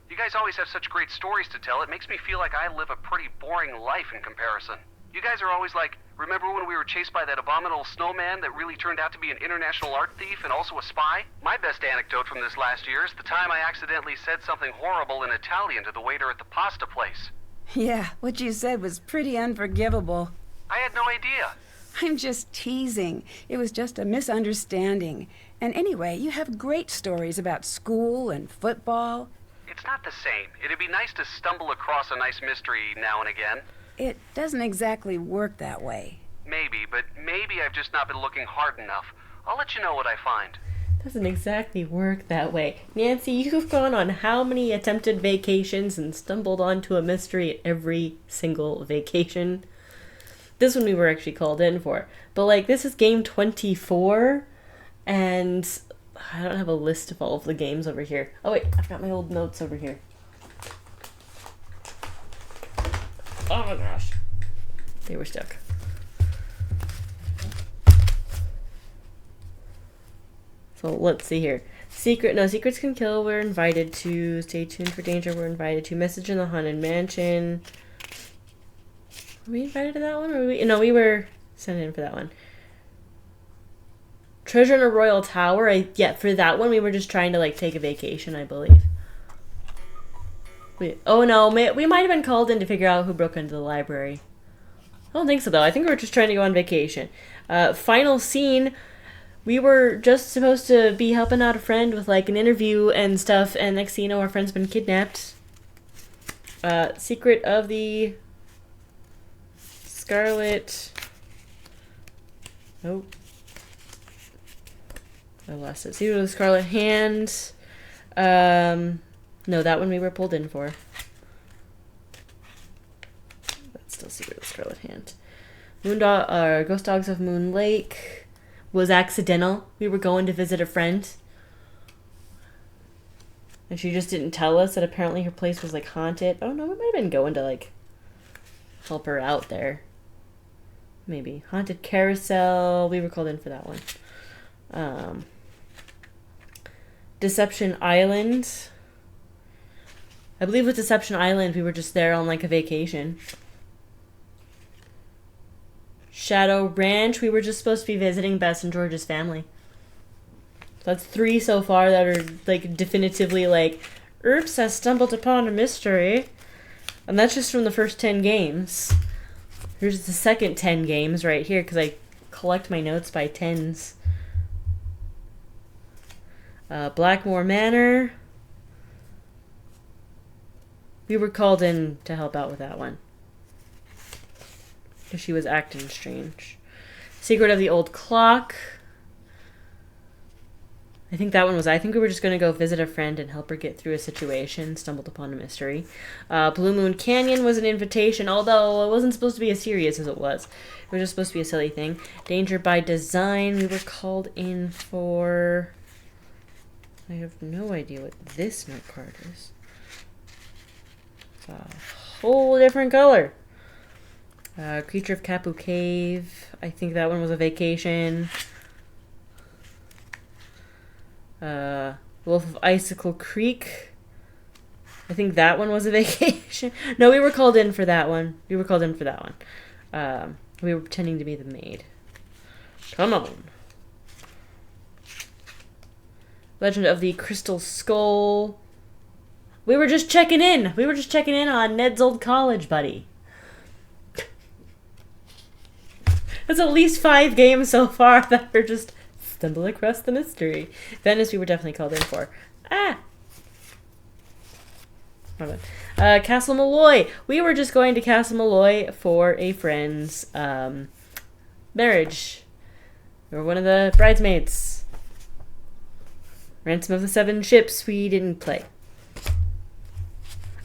You guys always have such great stories to tell. It makes me feel like I live a pretty boring life in comparison. You guys are always like, remember when we were chased by that abominable snowman that really turned out to be an international art thief and also a spy? My best anecdote from this last year is the time I accidentally said something horrible in Italian to the waiter at the pasta place. Yeah, what you said was pretty unforgivable. I had no idea. I'm just teasing. It was just a misunderstanding. And anyway, you have great stories about school and football. It's not the same. It'd be nice to stumble across a nice mystery now and again. It doesn't exactly work that way. Maybe, but maybe I've just not been looking hard enough. I'll let you know what I find. Doesn't exactly work that way. Nancy, you've gone on how many attempted vacations and stumbled onto a mystery at every single vacation? This one we were actually called in for. But, like, this is game 24, and I don't have a list of all of the games over here. Oh, wait, I've got my old notes over here. Oh my gosh. They were stuck. So let's see here. Secrets can kill. We're invited to. Stay tuned for danger. We're invited to. Message in the Haunted Mansion. Were we invited to that one? Or no, we were sent in for that one. Treasure in a Royal Tower. Yeah, for that one, we were just trying to, like, take a vacation, I believe. Oh no, we might have been called in to figure out who broke into the library. I don't think so, though. I think we were just trying to go on vacation. Final scene. We were just supposed to be helping out a friend with, like, an interview and stuff, and next thing you know, our friend's been kidnapped. Secret of the Scarlet... Oh. I lost it. Secret of the Scarlet Hand. No, that one we were pulled in for. That's still Secret of the Scarlet Hand. Ghost Dogs of Moon Lake was accidental. We were going to visit a friend. And she just didn't tell us that apparently her place was, like, haunted. Oh, no, we might have been going to, like, help her out there. Maybe. Haunted Carousel. We were called in for that one. Deception Island. I believe with Deception Island, we were just there on, like, a vacation. Shadow Ranch, we were just supposed to be visiting Bess and George's family. That's 3 so far that are, like, definitively, like, oops, I stumbled upon a mystery. And that's just from the first 10 games. Here's the second 10 games right here, because I collect my notes by 10s. Blackmore Manor. We were called in to help out with that one. Because she was acting strange. Secret of the Old Clock. I think we were just going to go visit a friend and help her get through a situation. Stumbled upon a mystery. Blue Moon Canyon was an invitation, although it wasn't supposed to be as serious as it was. It was just supposed to be a silly thing. Danger by Design, we were called in for... I have no idea what this note card is. It's a whole different color. Creature of Kapu Cave. I think that one was a vacation. Wolf of Icicle Creek. I think that one was a vacation. No, we were called in for that one. We were pretending to be the maid. Come on. Legend of the Crystal Skull. We were just checking in. We were just checking in on Ned's old college buddy. There's at least 5 games so far that we're just stumbling across the mystery. Venice we were definitely called in for. Castle Malloy. We were just going to Castle Malloy for a friend's marriage. We were one of the bridesmaids. Ransom of the 7 Ships we didn't play.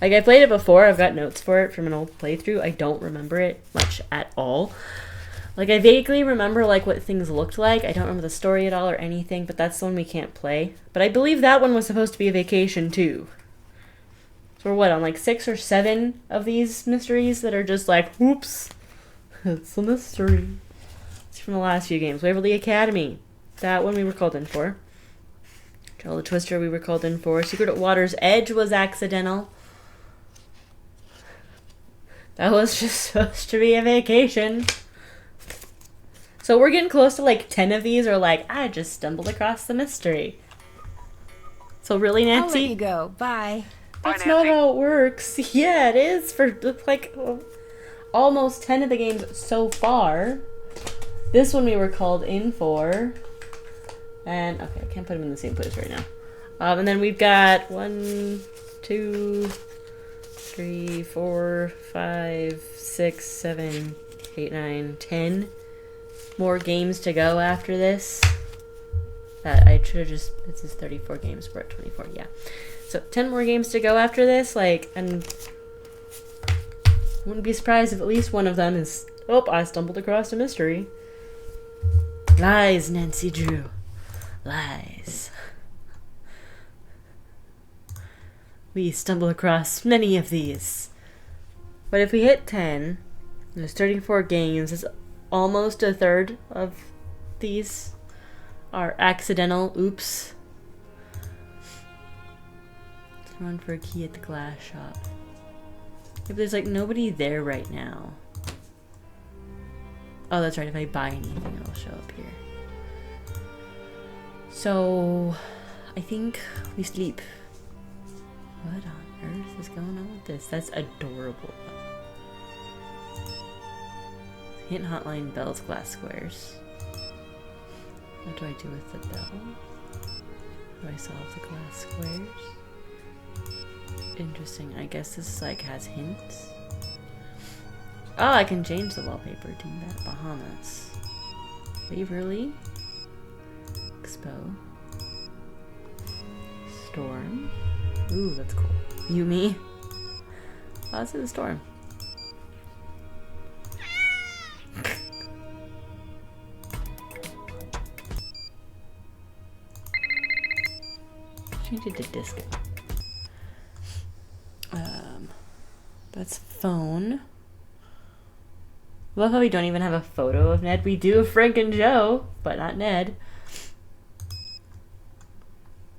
Like, I played it before. I've got notes for it from an old playthrough. I don't remember it much at all. Like, I vaguely remember, like, what things looked like. I don't remember the story at all or anything, but that's the one we can't play. But I believe that one was supposed to be a vacation, too. So we're, what, on, like, 6 or 7 of these mysteries that are just like, oops, it's a mystery. It's from the last few games. Waverly Academy. That one we were called in for. Joel the Twister we were called in for. Secret at Water's Edge was accidental. That was just supposed to be a vacation. So we're getting close to like 10 of these, or like, I just stumbled across the mystery. So really, I'll Nancy? let you go. Bye. That's Bye, not Nancy. how it works. Yeah, it is for like almost 10 of the games so far. This one we were called in for. And, okay, I can't put them in the same place right now. And then we've got 1, 2, 3, 4, 5, 6, 7, 8, 9, 10 more games to go after this. I should have just, this is 34 games, we're at 24, yeah. So 10 more games to go after this, like, and wouldn't be surprised if at least one of them is, oh, I stumbled across a mystery. Lies, Nancy Drew. Lies. We stumble across many of these. But if we hit 10, there's 34 games, it's almost a third of these are accidental. Oops. Run for a key at the glass shop. If there's like nobody there right now. Oh, that's right. If I buy anything, it'll show up here. So, I think we sleep. What on earth is going on with this? That's adorable. Hint hotline, bells, glass squares. What do I do with the bell? Do I solve the glass squares? Interesting. I guess this like has hints. Oh, I can change the wallpaper. Dingbat Bahamas. Waverly. Expo. Storm. Ooh, that's cool. Yumi. Oh, this is a storm. Change it to disco. That's phone. Love how we don't even have a photo of Ned. We do of Frank and Joe, but not Ned.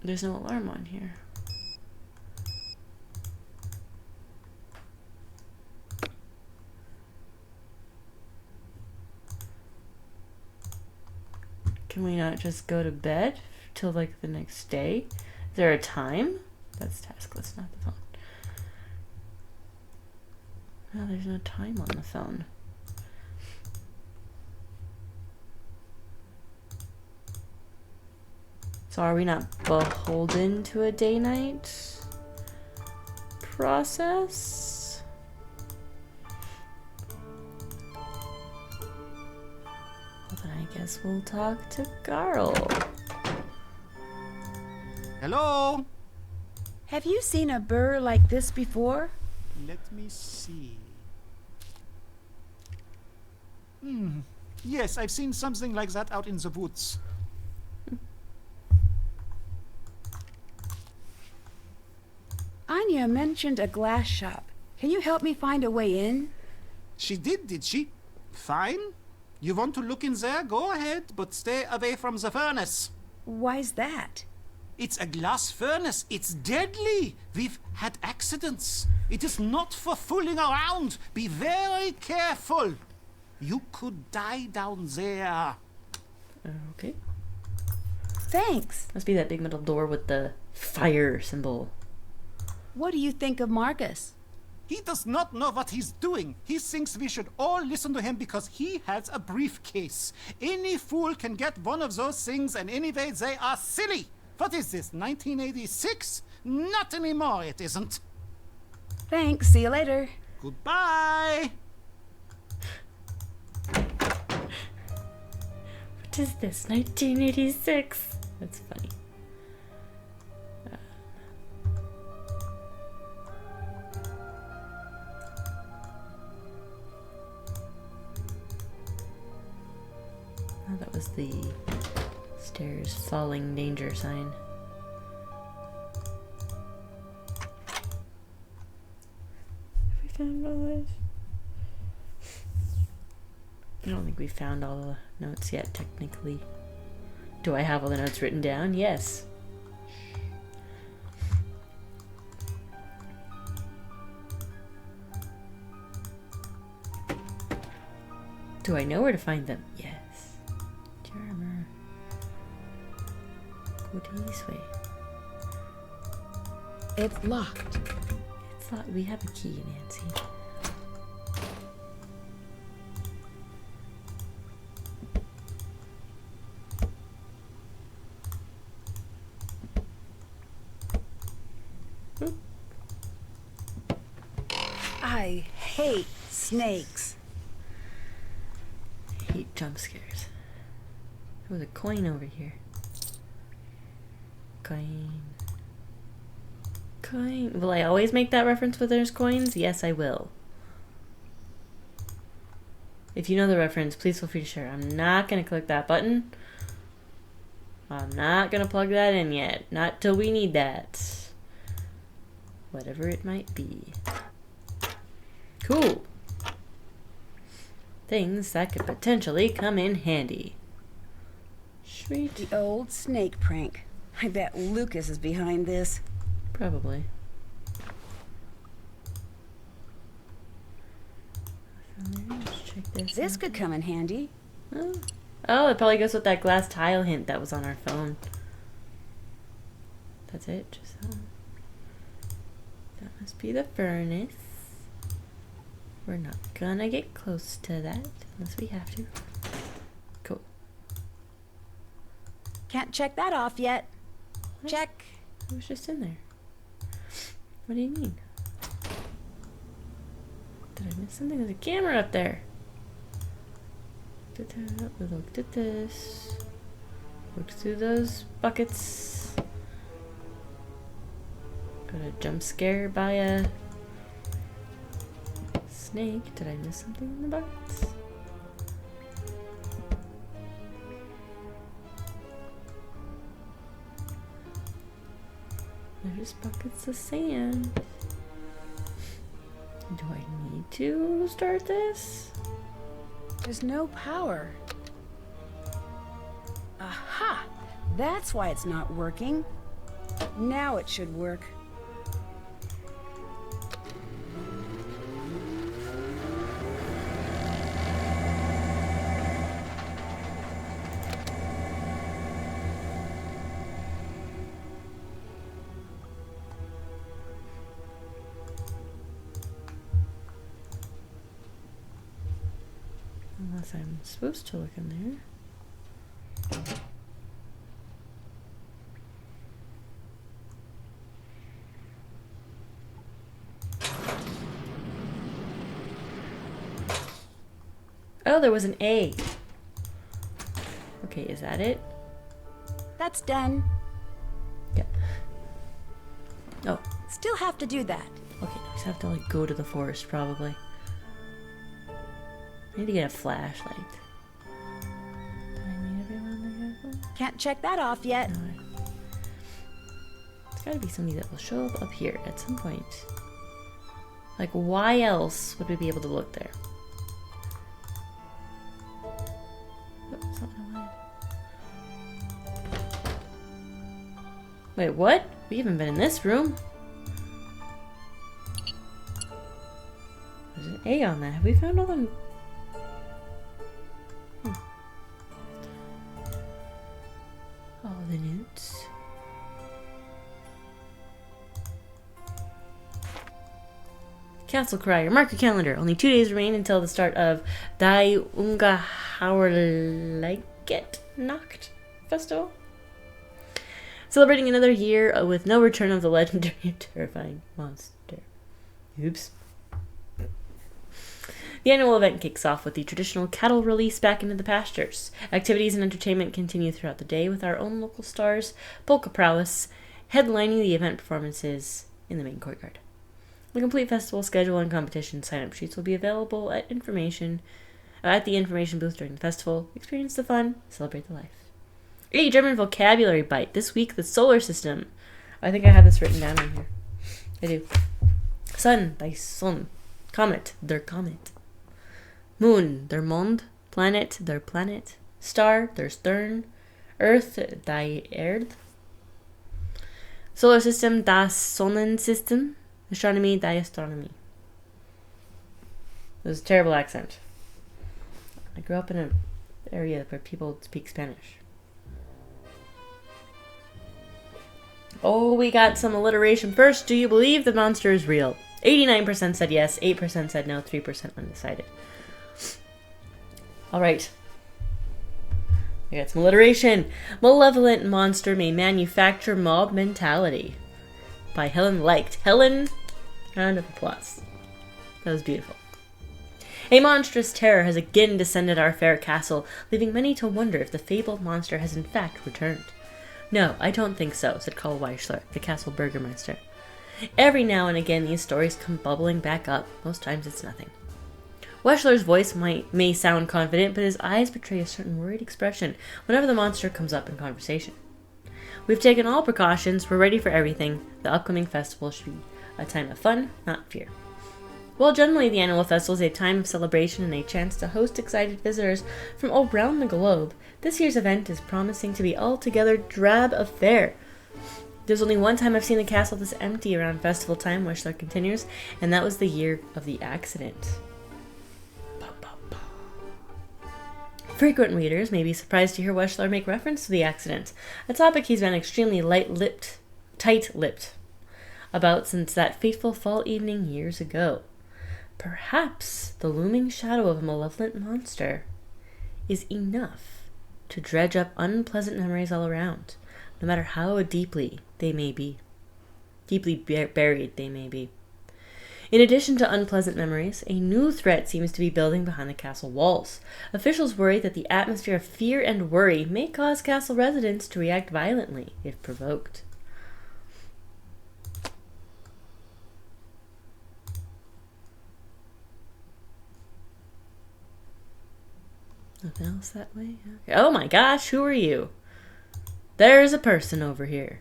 There's no alarm on here. Can we not just go to bed till like the next day? Is there a time? That's task list, not the phone. No, there's no time on the phone. So are we not beholden to a day-night process? Well, then I guess we'll talk to Carl. Hello? Have you seen a burr like this before? Let me see. Yes, I've seen something like that out in the woods. Anya mentioned a glass shop. Can you help me find a way in? She did she? Fine. You want to look in there? Go ahead, but stay away from the furnace. Why's that? It's a glass furnace. It's deadly. We've had accidents. It is not for fooling around. Be very careful. You could die down there. Okay. Thanks. Must be that big metal door with the fire symbol. What do you think of Marcus? He does not know what he's doing. He thinks we should all listen to him because he has a briefcase. Any fool can get one of those things, and anyway, they are silly. What is this, 1986? Not anymore, it isn't. Thanks. See you later. Goodbye. What is this? 1986? That's funny. Oh, that was the stairs falling danger sign. Have we found all this? I don't think we found all the notes yet, technically. Do I have all the notes written down? Yes. Do I know where to find them? Yes. Charmer. Go this way. It's locked. It's locked. We have a key, Nancy. I hate snakes. I hate jump scares. There was a coin over here. Coin. Coin. Will I always make that reference when there's coins? Yes, I will. If you know the reference, please feel free to share. I'm not going to click that button. I'm not going to plug that in yet. Not till we need that. Whatever it might be. Cool. Things that could potentially come in handy. Sweet. The old snake prank. I bet Lucas is behind this. Probably. Let's check this This out. could come in handy. Oh, it probably goes with that glass tile hint that was on our phone. That's it. Just that one. That must be the furnace. We're not gonna get close to that unless we have to. Cool. Can't check that off yet. What? Check. It was just in there. What do you mean? Did I miss something? There's a camera up there. We looked at this. Looked through those buckets. Got a jump scare by a snake. Did I miss something in the buckets? They're just buckets of sand. Do I need to start this? There's no power. Aha! That's why it's not working. Now it should work. Unless I'm supposed to look in there. Oh, there was an A. Okay, is that it? That's done. Yeah. Oh, Still have to do that. okay. I just have to like go to the forest probably. I need to get a flashlight. Do I need everyone there? Can't check that off yet. No, it's gotta be somebody that will show up here at some point. Like, why else would we be able to look there? Oh, that's not what I wanted. Wait, what? We haven't been in this room. There's an A on that. Have we found all the... all the notes. Castle Crier. Mark your calendar. Only 2 days remain until the start of Die Ungeheuerlichkeit Nacht Festival. Celebrating another year with no return of the legendary and terrifying monster. Oops. The annual event kicks off with the traditional cattle release back into the pastures. Activities and entertainment continue throughout the day with our own local stars, Polka Prowess, headlining the event performances in the main courtyard. The complete festival schedule and competition sign-up sheets will be available at the information booth during the festival. Experience the fun, celebrate the life. A German vocabulary bite. This week, the solar system. I think I have this written down in here. I do. Sun, thy sun. Comet, their comet. Moon, their mond. Planet, their planet. Star, their stern. Earth, thy Erd. Solar system, das Sonnensystem. Astronomy, thy astronomy. It was a terrible accent. I grew up in an area where people speak Spanish. Oh, we got some alliteration. First, do you believe the monster is real? 89% said yes, 8% said no, 3% undecided. Alright. I got some alliteration. Malevolent monster may manufacture mob mentality. By Helen Liked. Helen, round of applause. That was beautiful. A monstrous terror has again descended our fair castle, leaving many to wonder if the fabled monster has in fact returned. No, I don't think so, said Karl Weichler, the castle burgomaster. Every now and again these stories come bubbling back up. Most times it's nothing. Weichler's voice may sound confident, but his eyes betray a certain worried expression whenever the monster comes up in conversation. We've taken all precautions, we're ready for everything. The upcoming festival should be a time of fun, not fear. While generally the annual festival is a time of celebration and a chance to host excited visitors from around the globe, this year's event is promising to be altogether drab affair. There's only one time I've seen the castle this empty around festival time, Weichler continues, and that was the year of the accident. Frequent readers may be surprised to hear Weichler make reference to the accident, a topic he's been extremely tight-lipped about since that fateful fall evening years ago. Perhaps the looming shadow of a malevolent monster is enough to dredge up unpleasant memories all around, no matter how deeply buried they may be. In addition to unpleasant memories, a new threat seems to be building behind the castle walls. Officials worry that the atmosphere of fear and worry may cause castle residents to react violently if provoked. Nothing else that way? Okay. Oh my gosh, who are you? There's a person over here.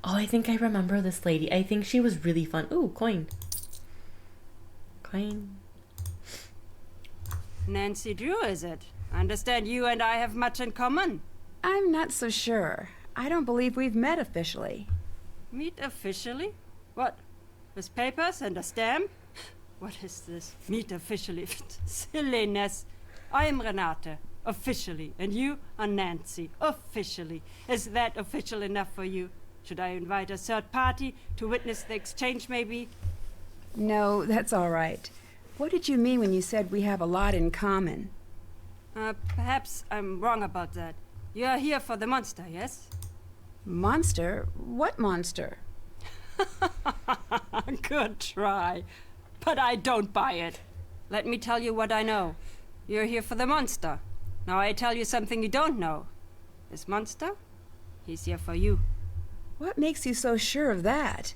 Oh, I think I remember this lady. I think she was really fun. Ooh, coin. Coin. Nancy Drew, is it? I understand you and I have much in common. I'm not so sure. I don't believe we've met officially. Meet officially? What? With papers and a stamp? What is this? Meet officially? Silliness. I am Renate, officially, and you are Nancy, officially. Is that official enough for you? Should I invite a third party to witness the exchange, maybe? No, that's all right. What did you mean when you said we have a lot in common? Perhaps I'm wrong about that. You are here for the monster, yes? Monster? What monster? Good try. But I don't buy it. Let me tell you what I know. You're here for the monster. Now I tell you something you don't know. This monster, he's here for you. What makes you so sure of that?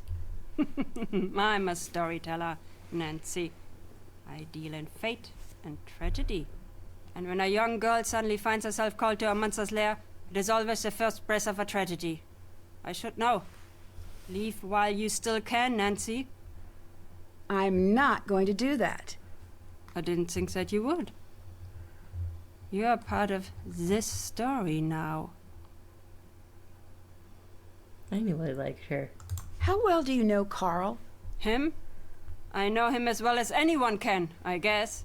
I'm a storyteller, Nancy. I deal in fate and tragedy. And when a young girl suddenly finds herself called to a monster's lair, it is always the first breath of a tragedy. I should know. Leave while you still can, Nancy. I'm not going to do that. I didn't think that you would. You're part of this story now. I knew I liked her. How well do you know Carl? Him? I know him as well as anyone can, I guess.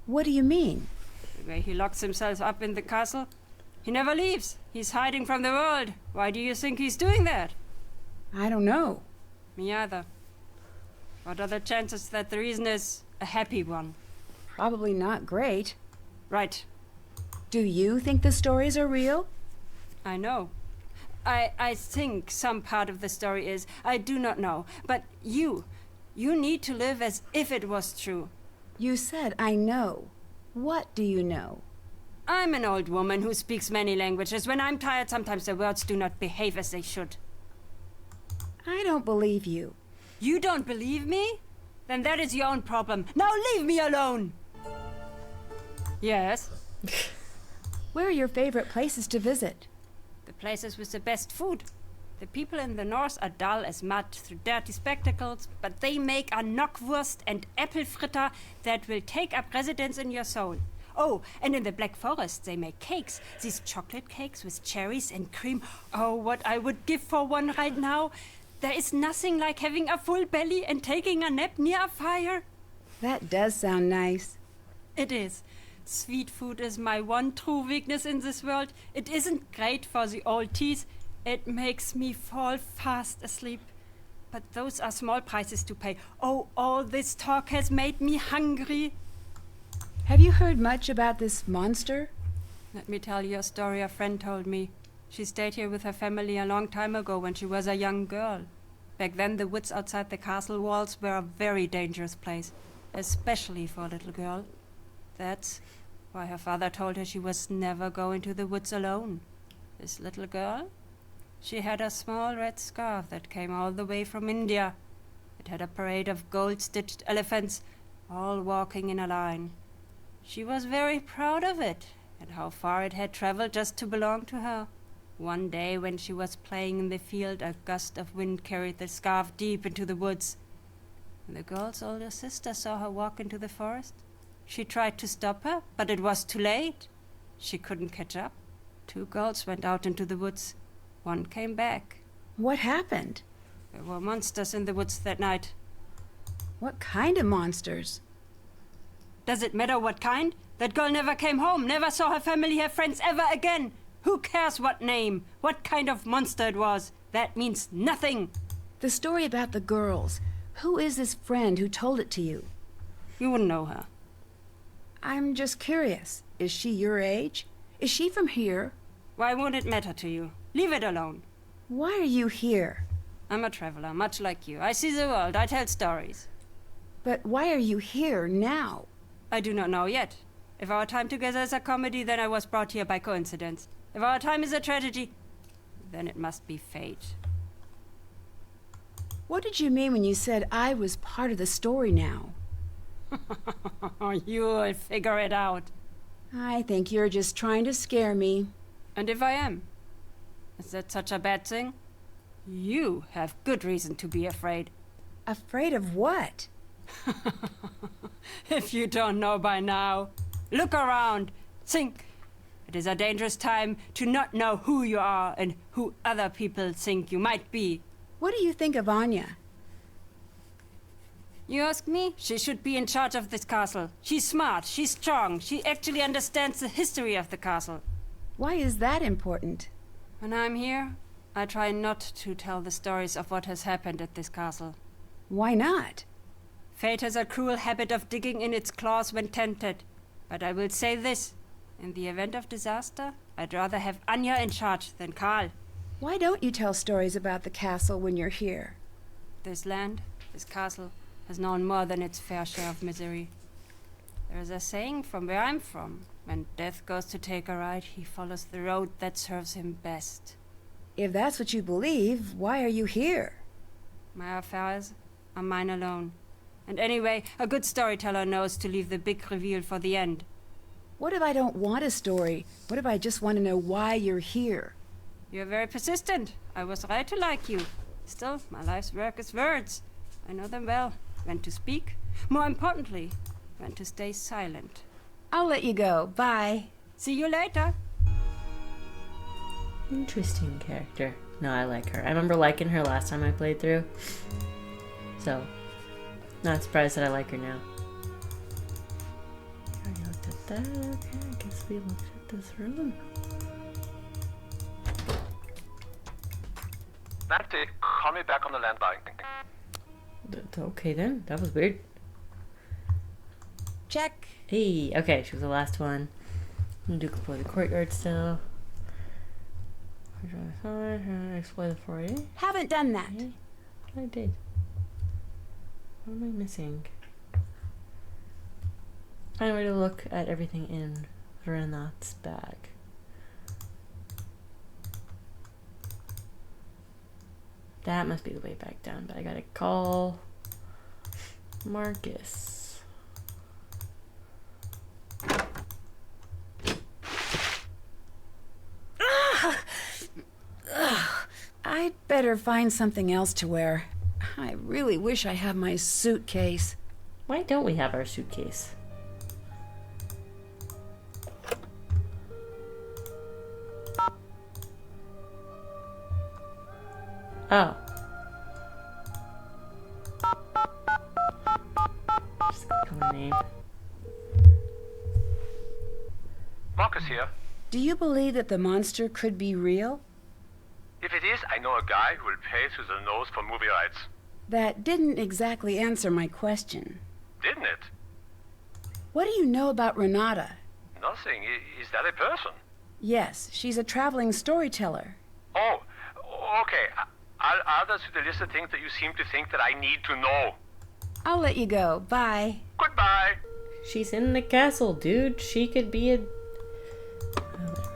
What do you mean? The way he locks himself up in the castle. He never leaves. He's hiding from the world. Why do you think he's doing that? I don't know. Me either. What are the chances that the reason is a happy one? Probably not great. Right. Do you think the stories are real? I know. I think some part of the story is. I do not know. But you need to live as if it was true. You said I know. What do you know? I'm an old woman who speaks many languages. When I'm tired, sometimes the words do not behave as they should. I don't believe you. You don't believe me? Then that is your own problem. Now leave me alone! Yes? Where are your favorite places to visit? The places with the best food. The people in the north are dull as mud through dirty spectacles, but they make a knockwurst and apple fritter that will take up residence in your soul. Oh, and in the Black Forest they make cakes. These chocolate cakes with cherries and cream. Oh, what I would give for one right now. There is nothing like having a full belly and taking a nap near a fire. That does sound nice. It is. Sweet food is my one true weakness in this world. It isn't great for the old teeth. It makes me fall fast asleep. But those are small prices to pay. Oh, all this talk has made me hungry. Have you heard much about this monster? Let me tell you a story a friend told me. She stayed here with her family a long time ago when she was a young girl. Back then, the woods outside the castle walls were a very dangerous place, especially for a little girl. That's why her father told her she was never going to the woods alone. This little girl? She had a small red scarf that came all the way from India. It had a parade of gold-stitched elephants, all walking in a line. She was very proud of it, and how far it had traveled just to belong to her. One day, when she was playing in the field, a gust of wind carried the scarf deep into the woods. When the girl's older sister saw her walk into the forest, she tried to stop her, but it was too late. She couldn't catch up. 2 girls went out into the woods. One came back. What happened? There were monsters in the woods that night. What kind of monsters? Does it matter what kind? That girl never came home, never saw her family, her friends ever again. Who cares what name, what kind of monster it was? That means nothing. The story about the girls. Who is this friend who told it to you? You wouldn't know her. I'm just curious. Is she your age? Is she from here? Why won't it matter to you? Leave it alone. Why are you here? I'm a traveler, much like you. I see the world, I tell stories. But why are you here now? I do not know yet. If our time together is a comedy, then I was brought here by coincidence. If our time is a tragedy, then it must be fate. What did you mean when you said I was part of the story now? You'll figure it out. I think you're just trying to scare me. And if I am? Is that such a bad thing? You have good reason to be afraid. Afraid of what? If you don't know by now, look around. Think. It is a dangerous time to not know who you are and who other people think you might be. What do you think of Anya? You ask me? She should be in charge of this castle. She's smart, she's strong, she actually understands the history of the castle. Why is that important? When I'm here, I try not to tell the stories of what has happened at this castle. Why not? Fate has a cruel habit of digging in its claws when tempted. But I will say this. In the event of disaster, I'd rather have Anya in charge than Karl. Why don't you tell stories about the castle when you're here? This land, this castle, has known more than its fair share of misery. There is a saying from where I'm from. When death goes to take a ride, he follows the road that serves him best. If that's what you believe, why are you here? My affairs are mine alone. And anyway, a good storyteller knows to leave the big reveal for the end. What if I don't want a story? What if I just want to know why you're here? You're very persistent. I was right to like you. Still, my life's work is words. I know them well. When to speak. More importantly, when to stay silent. I'll let you go. Bye. See you later. Interesting character. No, I like her. I remember liking her last time I played through. So, not surprised that I like her now. I already looked at that. Okay, I guess we looked at this room. Renate, call me back on the landline. Okay then, that was weird. Check. Hey, okay, she was the last one. I'm gonna do explore the courtyard still. Explore the foyer. Haven't done that. Okay. I did. What am I missing? I'm ready to look at everything in Renate's bag. That must be the way back down, but I gotta call Marcus. I'd better find something else to wear. I really wish I had my suitcase. Why don't we have our suitcase? Oh. Just click on the name. Marcus here. Do you believe that the monster could be real? If it is, I know a guy who will pay through the nose for movie rights. That didn't exactly answer my question. Didn't it? What do you know about Renate? Nothing. Is that a person? Yes, she's a traveling storyteller. Oh, okay. I'll add that to the list of things that you seem to think that I need to know. I'll let you go. Bye. Goodbye. She's in the castle, dude. She could be a... Oh, whatever.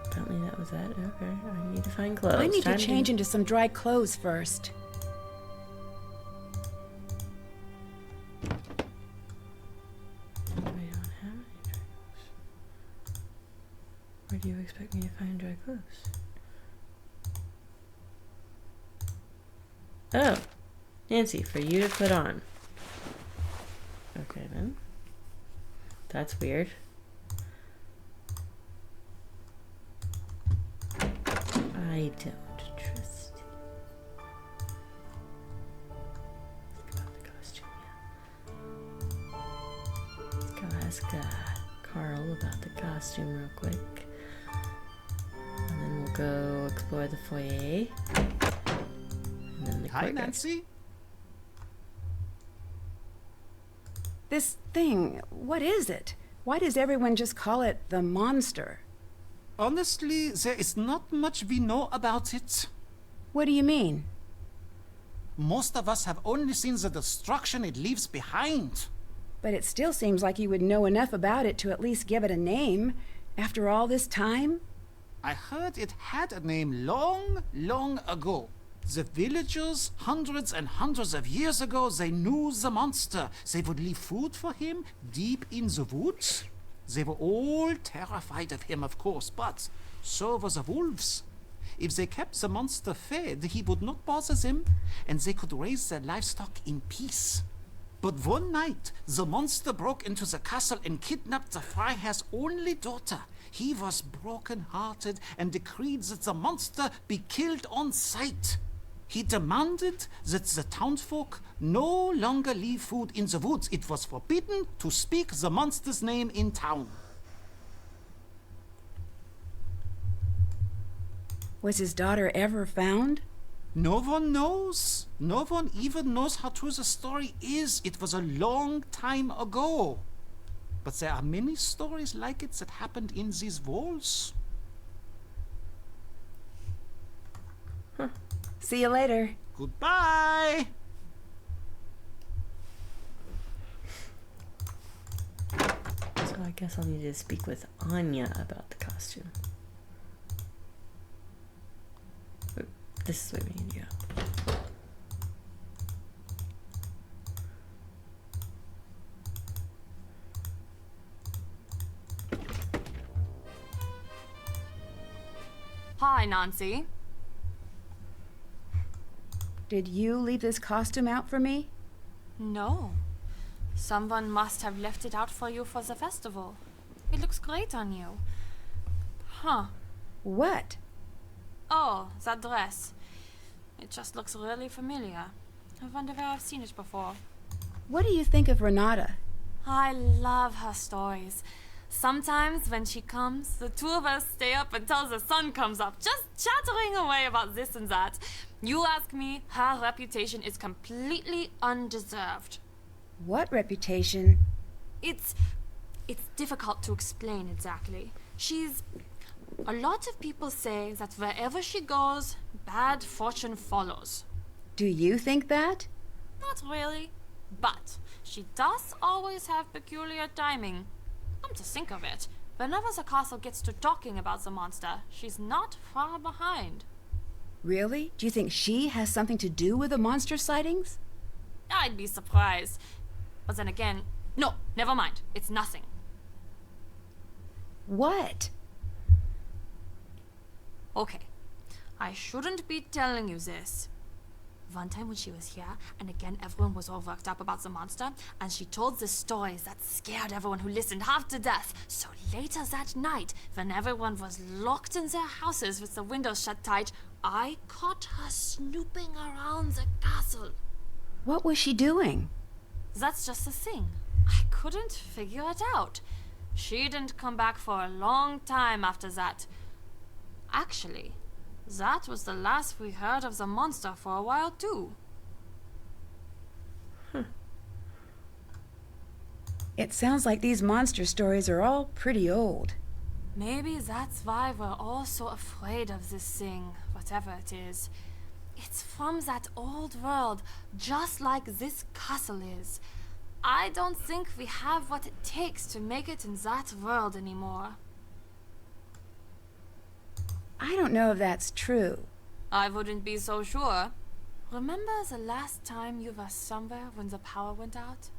Apparently that was that. Okay, I need to find clothes. I need to Time change into some dry clothes first. I don't have any dry clothes. Where do you expect me to find dry clothes? Oh, Nancy, for you to put on. Okay, then. That's weird. I don't trust you. Let's go about the costume, yeah. Let's go ask Carl about the costume real quick. And then we'll go explore the foyer. And then the Hi, courtyard. Nancy. This thing, what is it? Why does everyone just call it the monster? Honestly, there is not much we know about it. What do you mean? Most of us have only seen the destruction it leaves behind. But it still seems like you would know enough about it to at least give it a name. After all this time? I heard it had a name long, long ago. The villagers, hundreds and hundreds of years ago, they knew the monster. They would leave food for him deep in the woods. They were all terrified of him, of course, but so were the wolves. If they kept the monster fed, he would not bother them, and they could raise their livestock in peace. But one night, the monster broke into the castle and kidnapped the Freiherr's only daughter. He was broken-hearted and decreed that the monster be killed on sight. He demanded that the townsfolk no longer leave food in the woods. It was forbidden to speak the monster's name in town. Was his daughter ever found? No one knows. No one even knows how true the story is. It was a long time ago. But there are many stories like it that happened in these walls. See you later. Goodbye. So I guess I'll need to speak with Anya about the costume. Oop, this is where we need to go. Hi, Nancy. Did you leave this costume out for me? No. Someone must have left it out for you for the festival. It looks great on you. Huh. What? Oh, that dress. It just looks really familiar. I wonder where I've seen it before. What do you think of Renate? I love her stories. Sometimes when she comes, the two of us stay up until the sun comes up, just chattering away about this and that. You ask me, her reputation is completely undeserved. What reputation? It's difficult to explain exactly. A lot of people say that wherever she goes, bad fortune follows. Do you think that? Not really. But she does always have peculiar timing. Come to think of it, whenever the castle gets to talking about the monster, she's not far behind. Really? Do you think she has something to do with the monster sightings? I'd be surprised. But then again, no, never mind. It's nothing. What? Okay, I shouldn't be telling you this. One time when she was here, and again everyone was all worked up about the monster, and she told the stories that scared everyone who listened half to death. So later that night, when everyone was locked in their houses with the windows shut tight, I caught her snooping around the castle. What was she doing? That's just the thing. I couldn't figure it out. She didn't come back for a long time after that. Actually, that was the last we heard of the monster for a while too. It sounds like these monster stories are all pretty old. Maybe that's why we're all so afraid of this thing, whatever it is. It's from that old world, just like this castle is. I don't think we have what it takes to make it in that world anymore. I don't know if that's true. I wouldn't be so sure. Remember the last time you were somewhere when the power went out?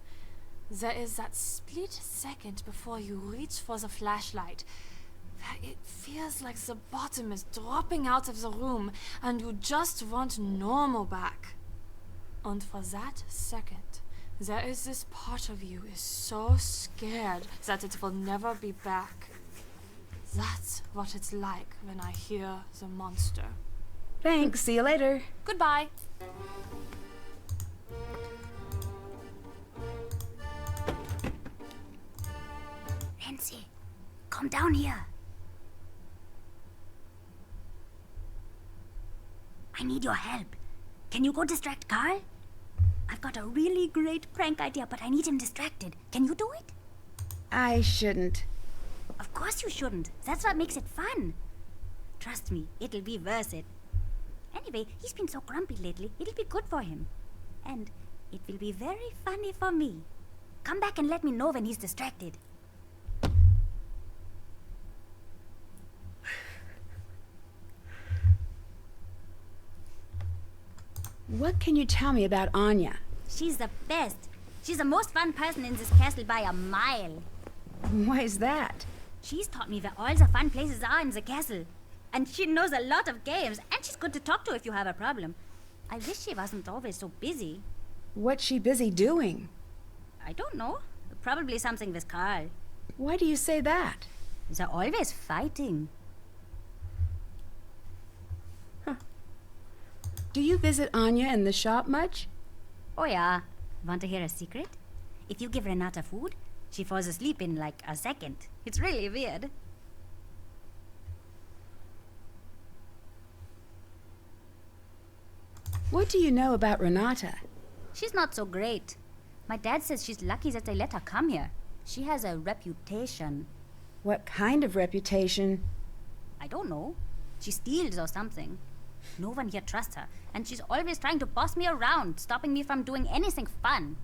There is that split second before you reach for the flashlight, where it feels like the bottom is dropping out of the room and you just want normal back. And for that second, there is this part of you is so scared that it will never be back. That's what it's like when I hear the monster. Thanks, see you later. Goodbye. Nancy, come down here. I need your help. Can you go distract Carl? I've got a really great prank idea, but I need him distracted. Can you do it? I shouldn't. Of course you shouldn't. That's what makes it fun. Trust me, it'll be worth it. Anyway, he's been so grumpy lately, it'll be good for him. And it will be very funny for me. Come back and let me know when he's distracted. What can you tell me about Anya? She's the best. She's the most fun person in this castle by a mile. Why is that? She's taught me where all the fun places are in the castle. And she knows a lot of games, and she's good to talk to if you have a problem. I wish she wasn't always so busy. What's she busy doing? I don't know. Probably something with Carl. Why do you say that? They're always fighting. Do you visit Anya in the shop much? Oh yeah. Want to hear a secret? If you give Renate food, she falls asleep in like a second. It's really weird. What do you know about Renate? She's not so great. My dad says she's lucky that they let her come here. She has a reputation. What kind of reputation? I don't know. She steals or something. No one here trusts her, and she's always trying to boss me around, stopping me from doing anything fun.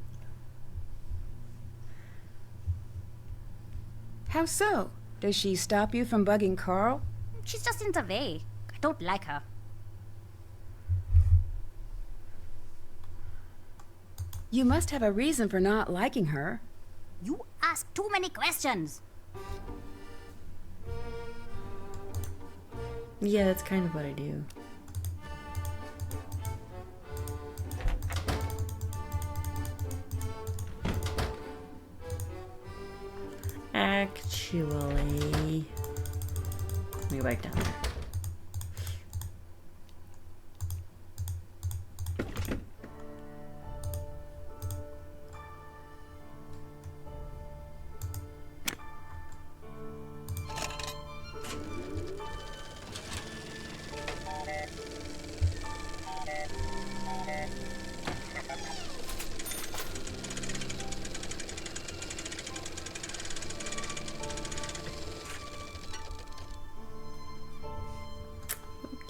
How so? Does she stop you from bugging Carl? She's just in the way. I don't like her. You must have a reason for not liking her. You ask too many questions. Yeah, that's kind of what I do. Actually, let me go back down there.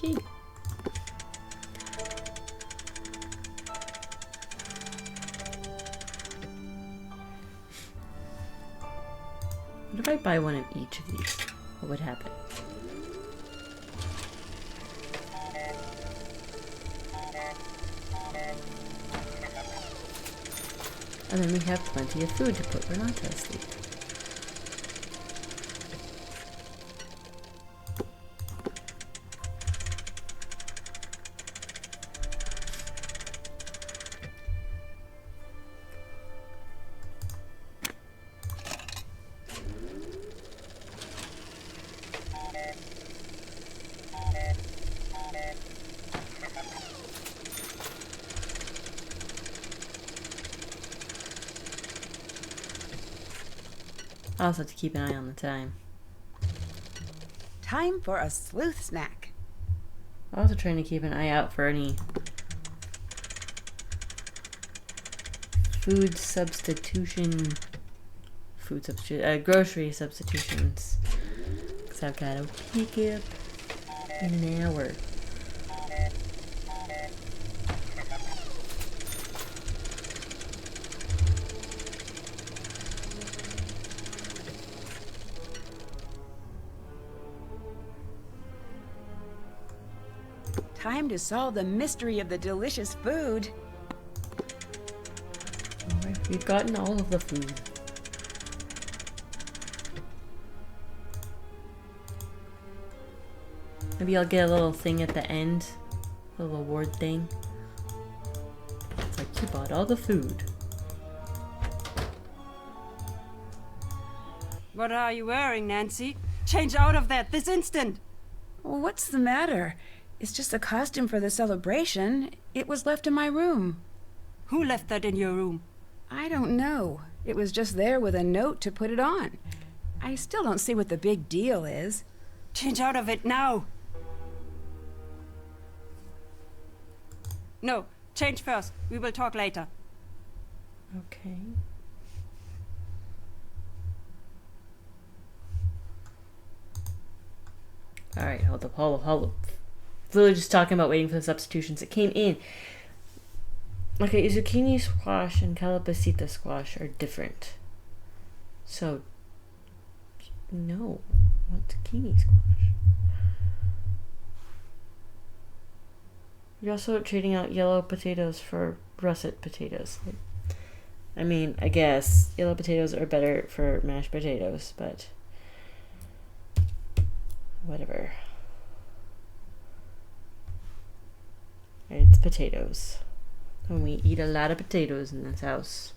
Okay. What if I buy one of each of these? What would happen? And then we have plenty of food to put Renate to sleep. I also have to keep an eye on the time. Time for a sleuth snack. I'm also trying to keep an eye out for any grocery substitutions. Because I've got to pick up in an hour. Time to solve the mystery of the delicious food. Alright, we've gotten all of the food. Maybe I'll get a little thing at the end. A little award thing. It's like, you bought all the food. What are you wearing, Nancy? Change out of that this instant! Well, what's the matter? It's just a costume for the celebration. It was left in my room. Who left that in your room? I don't know. It was just there with a note to put it on. I still don't see what the big deal is. Change out of it now! No, change first. We will talk later. Okay. Alright, hold up. Literally just talking about waiting for the substitutions that came in. Okay, zucchini squash and calabacita squash are different. So, no. What zucchini squash? You're also trading out yellow potatoes for russet potatoes. I mean, I guess yellow potatoes are better for mashed potatoes, but whatever. It's potatoes. And we eat a lot of potatoes in this house.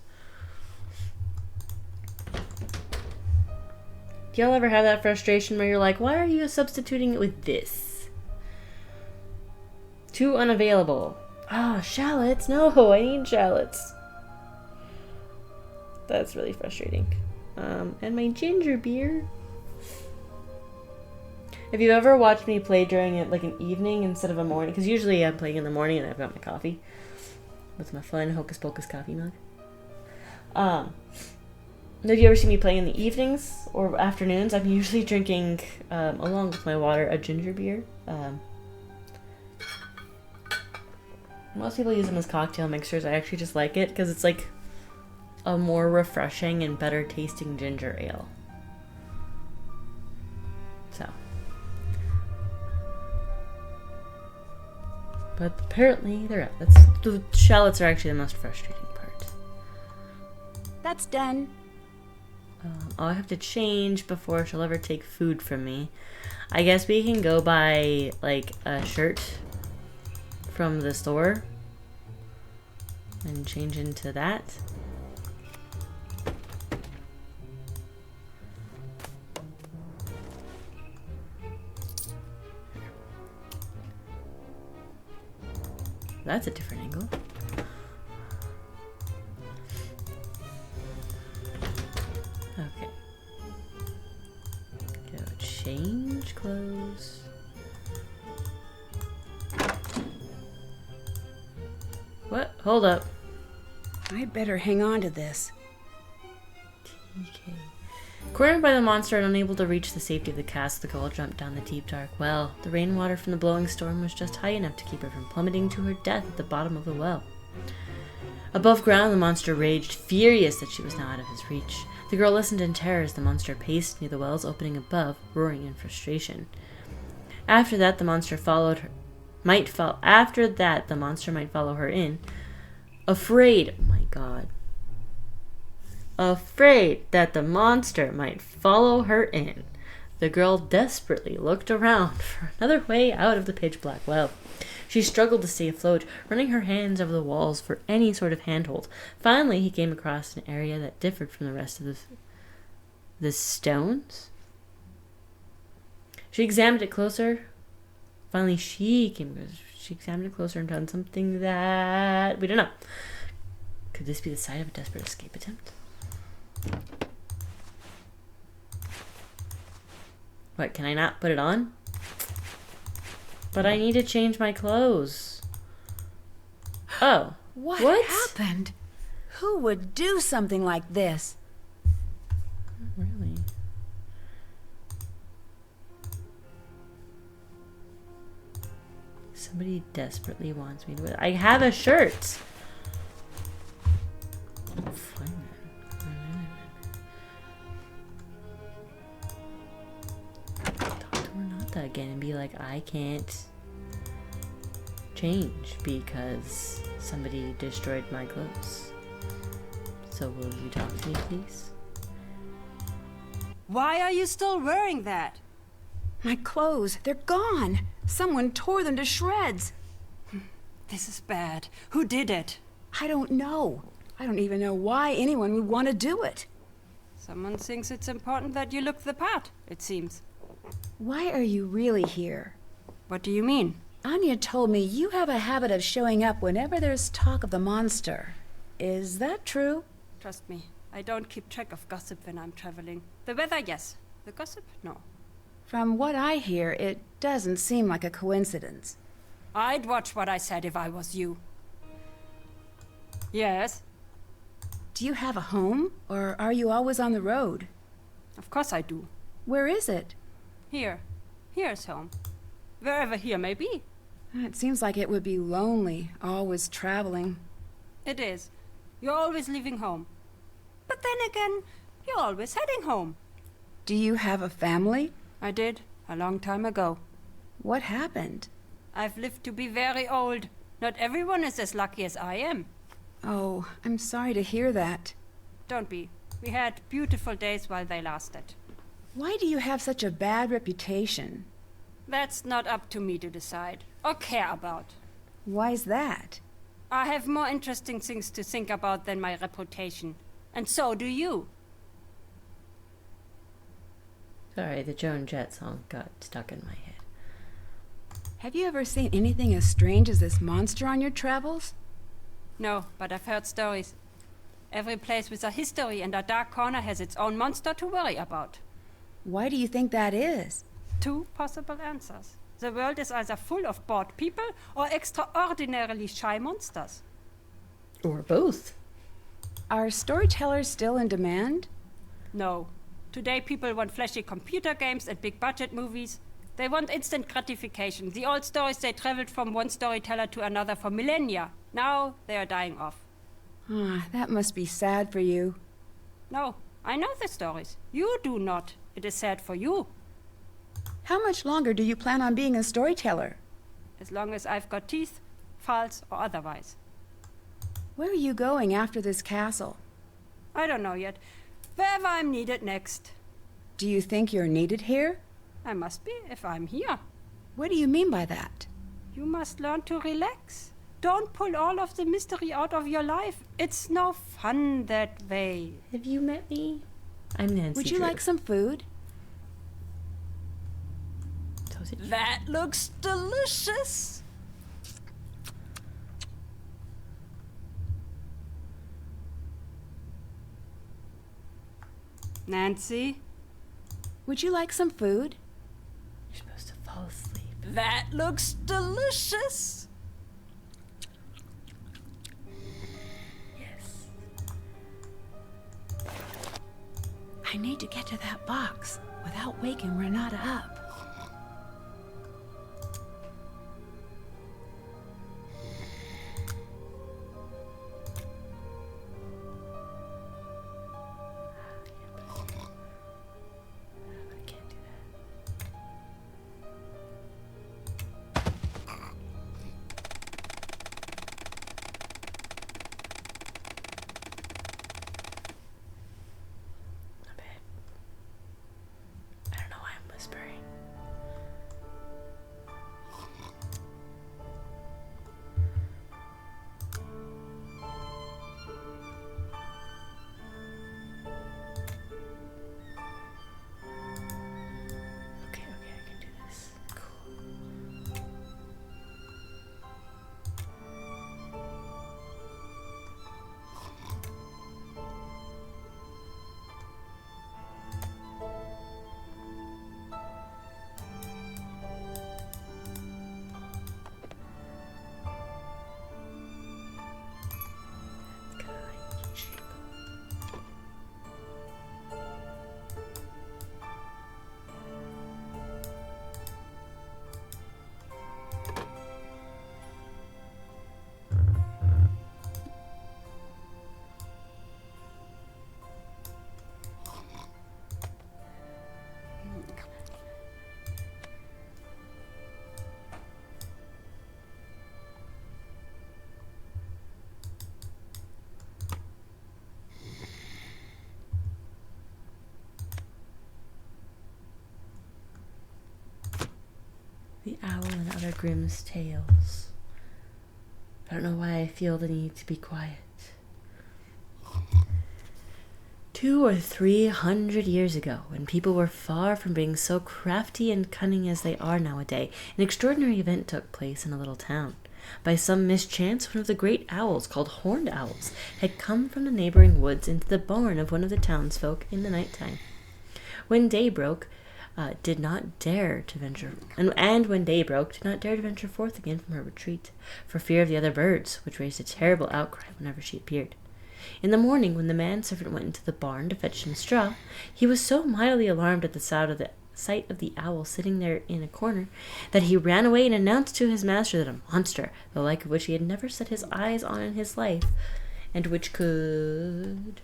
Do y'all ever have that frustration where you're like, why are you substituting it with this? Too unavailable. Ah, shallots. No, I need shallots. That's really frustrating. And my ginger beer. If you ever watched me play during it like an evening instead of a morning, because usually I'm playing in the morning and I've got my coffee with my fun Hocus Pocus coffee mug. Have you ever seen me playing in the evenings or afternoons? I'm usually drinking, along with my water, a ginger beer. Most people use them as cocktail mixers. I actually just like it because it's like a more refreshing and better tasting ginger ale. So. But apparently they're out. The shallots are actually the most frustrating part. That's done. I'll have to change before she'll ever take food from me. I guess we can go buy like a shirt from the store and change into that. That's a different angle. Okay. Go change clothes. What? Hold up. I'd better hang on to this. TK. Cornered by the monster and unable to reach the safety of the castle, the girl jumped down the deep dark well. The rainwater from the blowing storm was just high enough to keep her from plummeting to her death at the bottom of the well. Above ground, the monster raged, furious that she was now out of his reach. The girl listened in terror as the monster paced near the well's opening above, roaring in frustration. After that, the monster might follow her in. Afraid that the monster might follow her in, the girl desperately looked around for another way out of the pitch-black well. She struggled to stay afloat, running her hands over the walls for any sort of handhold. Finally, he came across an area that differed from the rest of the stones. She examined it closer. Finally, she examined it closer and found something that we don't know. Could this be the site of a desperate escape attempt? What, can I not put it on? But I need to change my clothes. Oh. What happened? Who would do something like this? Really? Somebody desperately wants me to... I have a shirt! Fine then. Talk to Renate again and be like, I can't change because somebody destroyed my clothes. So will you talk to me, please? Why are you still wearing that? My clothes, they're gone. Someone tore them to shreds. This is bad. Who did it? I don't know. I don't even know why anyone would want to do it. Someone thinks it's important that you look the part, it seems. Why are you really here? What do you mean? Anya told me you have a habit of showing up whenever there's talk of the monster. Is that true? Trust me, I don't keep track of gossip when I'm traveling. The weather, yes. The gossip, no. From what I hear, it doesn't seem like a coincidence. I'd watch what I said if I was you. Yes, Do you have a home, or are you always on the road? of course I do. Where is it? Here. Here's home. Wherever here may be. It seems like it would be lonely, always traveling. It is. You're always leaving home. But then again, you're always heading home. Do you have a family? I did, a long time ago. What happened? I've lived to be very old. Not everyone is as lucky as I am. Oh, I'm sorry to hear that. Don't be. We had beautiful days while they lasted. Why do you have such a bad reputation? That's not up to me to decide or care about. Why's that? I have more interesting things to think about than my reputation. And so do you. Sorry, the Joan Jett song got stuck in my head. Have you ever seen anything as strange as this monster on your travels? No, but I've heard stories. Every place with a history and a dark corner has its own monster to worry about. Why do you think that is? Two possible answers. The world is either full of bored people or extraordinarily shy monsters. Or both. Are storytellers still in demand? No. Today people want flashy computer games and big budget movies. They want instant gratification. The old stories, they traveled from one storyteller to another for millennia. Now they are dying off. Ah, that must be sad for you. No, I know the stories. You do not. It is sad for you. How much longer do you plan on being a storyteller? As long as I've got teeth, files, or otherwise. Where are you going after this castle? I don't know yet. Wherever I'm needed next. Do you think you're needed here? I must be if I'm here. What do you mean by that? You must learn to relax. Don't pull all of the mystery out of your life. It's no fun that way. Have you met me? I'm Nancy Would you Drew. like some food? That looks delicious. Nancy? Would you like some food? You're supposed to fall asleep. That looks delicious. Yes. I need to get to that box without waking Renate up. I can't do that. Not bad. I don't know why I'm whispering. Owl and Other Grimm's Tales. I don't know why I feel the need to be quiet. 200 or 300 years ago, when people were far from being so crafty and cunning as they are nowadays, an extraordinary event took place in a little town. By some mischance, one of the great owls, called horned owls, had come from the neighboring woods into the barn of one of the townsfolk in the night time. When day broke, did not dare to venture, and when day broke, did not dare to venture forth again from her retreat, for fear of the other birds, which raised a terrible outcry whenever she appeared. In the morning, when the manservant went into the barn to fetch some straw, he was so mightily alarmed at the sight of the owl sitting there in a corner, that he ran away and announced to his master that a monster, the like of which he had never set his eyes on in his life, and which could...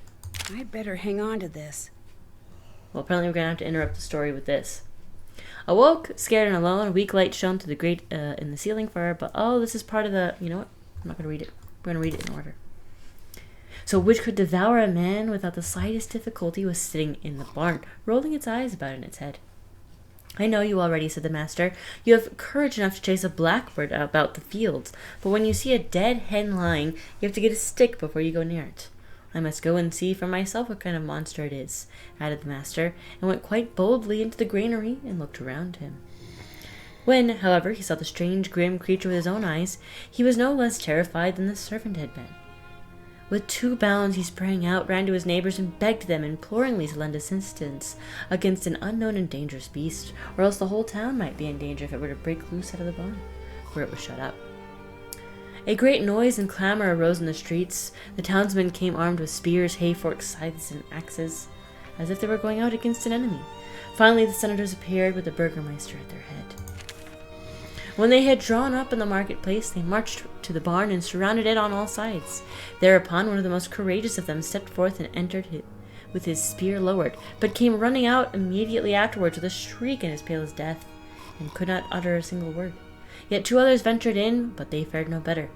I'd better hang on to this. Well, apparently we're going to have to interrupt the story with this. Awoke, scared and alone, a weak light shone through the grate in the ceiling for her, but this is part of the... You know what? I'm not going to read it. We're going to read it in order. So which could devour a man without the slightest difficulty was sitting in the barn, rolling its eyes about in its head. I know you already, said the master. You have courage enough to chase a blackbird about the fields, but when you see a dead hen lying, you have to get a stick before you go near it. I must go and see for myself what kind of monster it is, added the master, and went quite boldly into the granary and looked around him. When, however, he saw the strange, grim creature with his own eyes, he was no less terrified than the servant had been. With 2 bounds he sprang out, ran to his neighbors, and begged them imploringly to lend assistance against an unknown and dangerous beast, or else the whole town might be in danger if it were to break loose out of the barn, where it was shut up. A great noise and clamor arose in the streets. The townsmen came armed with spears, hay-forks, scythes, and axes, as if they were going out against an enemy. Finally the senators appeared, with the burgomaster at their head. When they had drawn up in the marketplace, they marched to the barn and surrounded it on all sides. Thereupon one of the most courageous of them stepped forth and entered with his spear lowered, but came running out immediately afterwards with a shriek and as pale as death, and could not utter a single word. Yet 2 others ventured in, but they fared no better.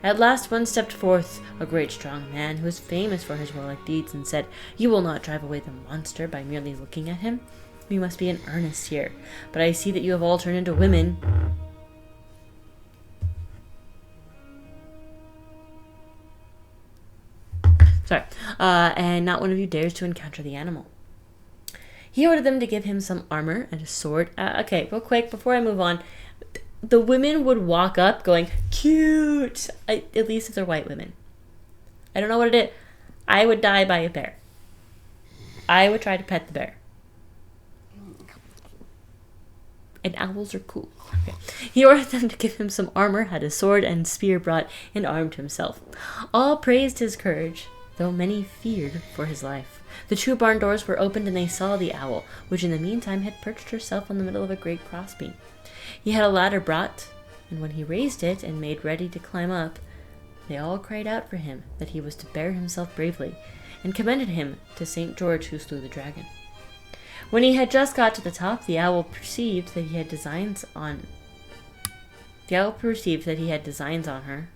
At last one stepped forth, a great strong man, who was famous for his warlike deeds, and said, You will not drive away the monster by merely looking at him. We must be in earnest here, but I see that you have all turned into women. And not one of you dares to encounter the animal. He ordered them to give him some armor and a sword. Okay, real quick, before I move on, the women would walk up going, cute! At least if they're white women. I don't know what it is. I would die by a bear. I would try to pet the bear. And owls are cool. Okay. He ordered them to give him some armor, had a sword and spear brought, and armed himself. All praised his courage, though many feared for his life. The 2 barn doors were opened, and they saw the owl, which in the meantime had perched herself on the middle of a great crossbeam. He had a ladder brought, and when he raised it and made ready to climb up, they all cried out for him that he was to bear himself bravely, and commended him to St. George who slew the dragon. When he had just got to the top, the owl perceived that he had designs on her,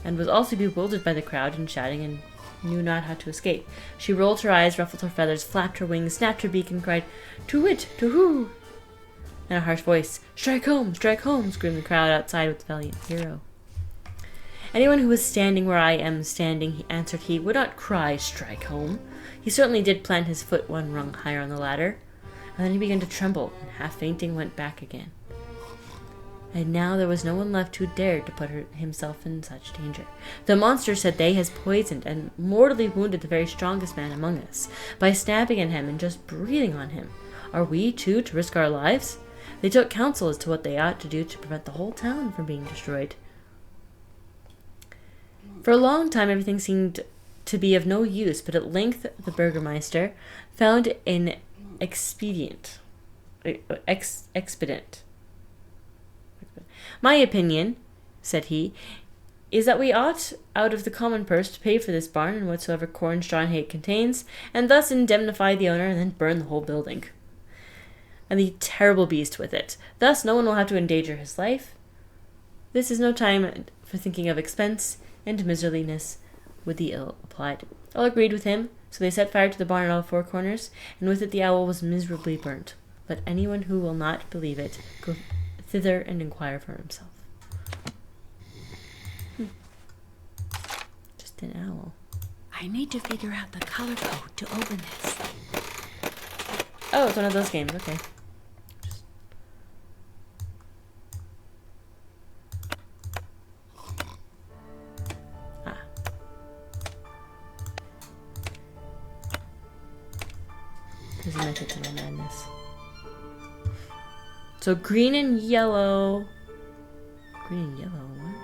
and was also bewildered by the crowd and shouting, and knew not how to escape. She rolled her eyes, ruffled her feathers, flapped her wings, snapped her beak, and cried, "To wit, to who?" In a harsh voice, strike home, screamed the crowd outside with the valiant hero. Anyone who was standing where I am standing, answered he, would not cry, strike home. He certainly did plant his foot 1 rung higher on the ladder, and then he began to tremble, and half fainting went back again. And now there was no one left who dared to put himself in such danger. The monster, said they, has poisoned and mortally wounded the very strongest man among us, by snapping at him and just breathing on him. Are we, too, to risk our lives? They took counsel as to what they ought to do to prevent the whole town from being destroyed. For a long time everything seemed to be of no use, but at length the burgomaster found an expedient. My opinion, said he, is that we ought out of the common purse to pay for this barn and whatsoever corn, straw, and hay it contains, and thus indemnify the owner, and then burn the whole building, and the terrible beast with it. Thus no one will have to endanger his life. This is no time for thinking of expense and miserliness with the ill applied. All agreed with him, so they set fire to the barn at all 4 corners, and with it the owl was miserably burnt. Let anyone who will not believe it go thither and inquire for himself. Just an owl. I need to figure out the color code to open this. Oh, it's one of those games. Okay. Ah. There's a method to my madness. So green and yellow. Green and yellow. What?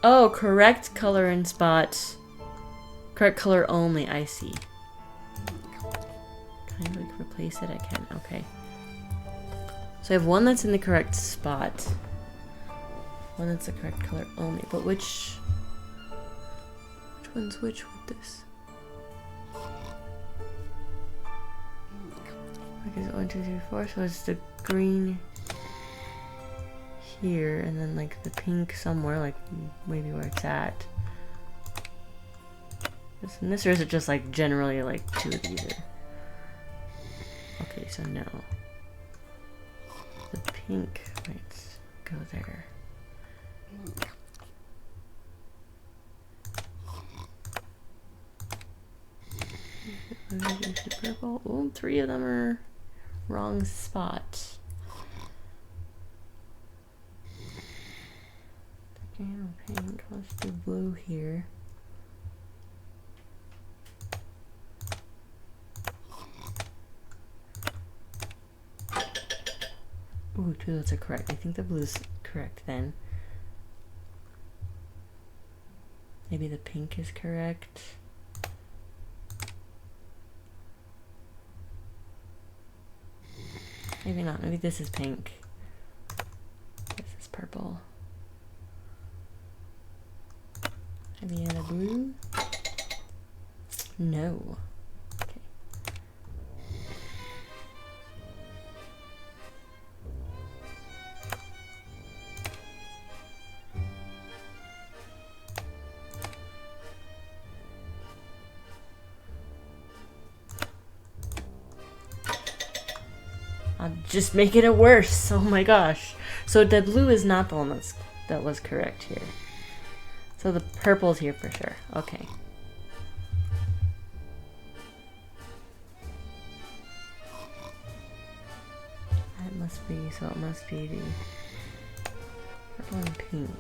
Oh, correct color and spot. Correct color only, I see. Can I like replace it? I can, okay. So I have one that's in the correct spot. One that's the correct color only, but which one's which with this? Okay, so 1, 2, 3, 4, so it's the green here, and then like the pink somewhere, like maybe where it's at. This and this, or is it just like generally like two of these are? Okay, so no. The pink might go there. Purple. Oh, 3 of them are wrong spot. Pink. Let's do blue here. Ooh, 2 those are correct. I think the blue's correct then. Maybe the pink is correct. Maybe not. Maybe this is pink. This is purple. Maybe another blue? No. Okay. I'm just making it worse. Oh my gosh. So the blue is not the one that was correct here. So the purple's here for sure. Okay. That must be, so it must be the purple and pink.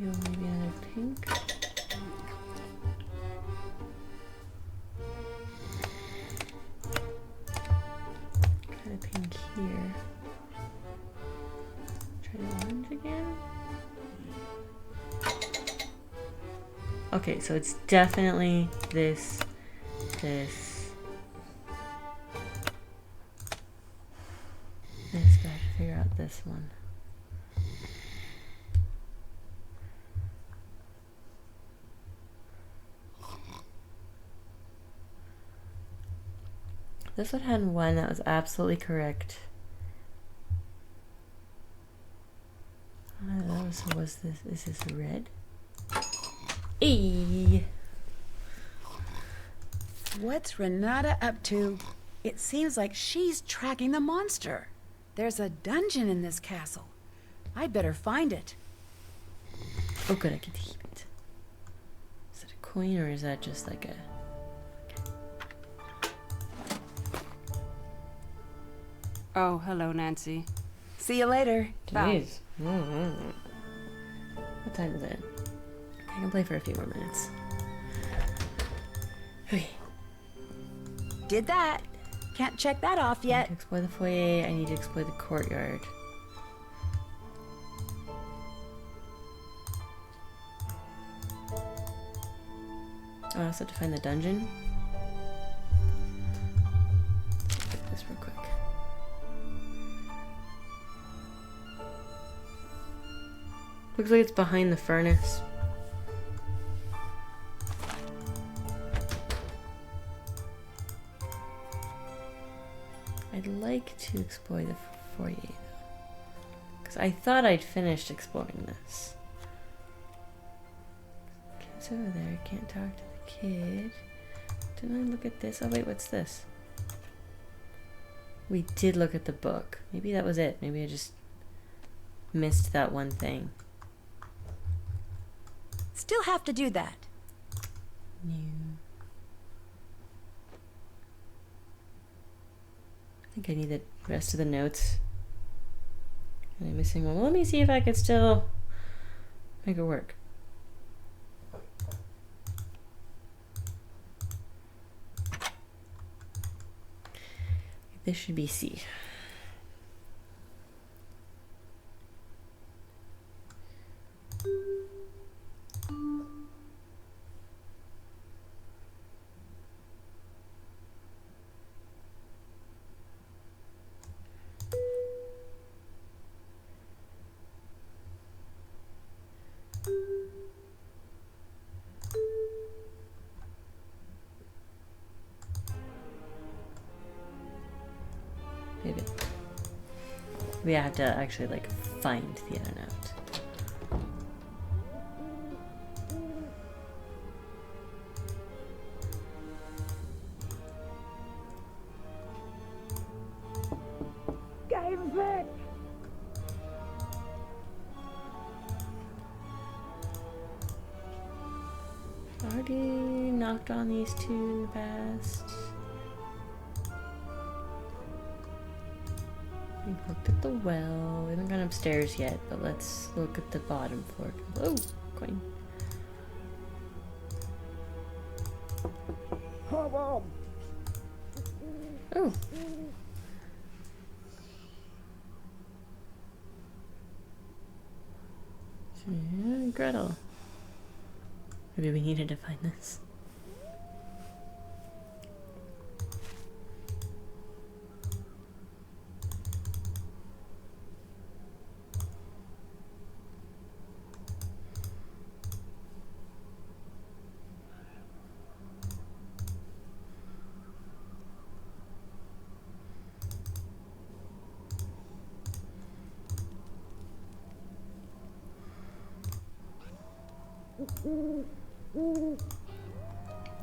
Maybe another pink. Try the pink here. Try the orange again. Okay, so it's definitely this. Gotta figure out this one. This one had one that was absolutely correct. So was this? Is this red? Eee. What's Renate up to? It seems like she's tracking the monster. There's a dungeon in this castle. I'd better find it. Oh good, I can keep it. Is that a coin or is that just like a... Oh, hello, Nancy. See you later. Jeez. What time is it? I can play for a few more minutes. Okay. Did that. Can't check that off I need yet. to explore the foyer. I need to explore the courtyard. Oh, I also have to find the dungeon. Let's look at this real quick. Looks like it's behind the furnace. like to explore the foyer, because I thought I'd finished exploring this. Kid's over there. Can't talk to the kid. Didn't I look at this? Oh wait, what's this? We did look at the book. Maybe that was it. Maybe I just missed that one thing. Still have to do that. Yeah. I think I need the rest of the notes. And I'm missing one. Well, let me see if I could still make it work. This should be C. Maybe. Maybe I have to actually like find the other note. Already knocked on these two in the past. We've looked at the well. We haven't gone upstairs yet, but let's look at the bottom floor. Oh, coin. Oh. Yeah, Gretel. Maybe we needed to find this.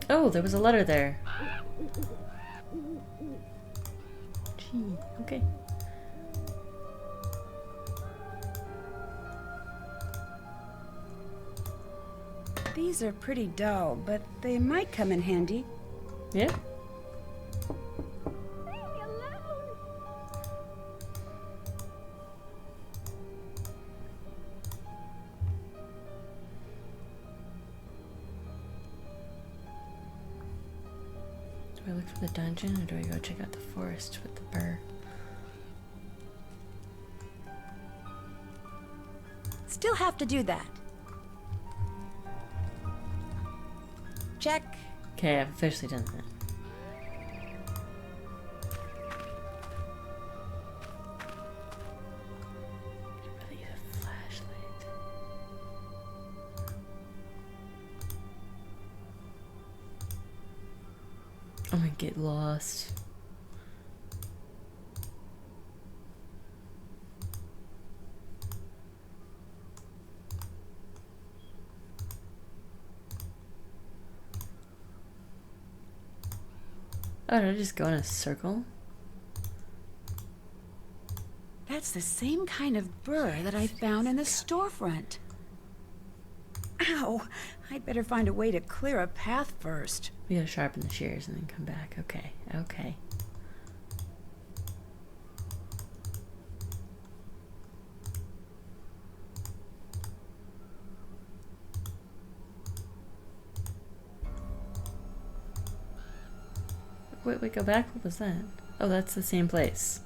Oh, there was a letter there. Gee, okay. These are pretty dull, but they might come in handy. Yeah. Do I look for the dungeon, or do I go check out the forest with the burr? Still have to do that. Check. Okay, I've officially done that. Really use a flashlight. I'm gonna get lost. Oh, did I just go in a circle? That's the same kind of burr that I found in the storefront. Ow! I'd better find a way to clear a path first. We gotta sharpen the shears and then come back. Okay, okay. Wait, go back? What was that? Oh, that's the same place.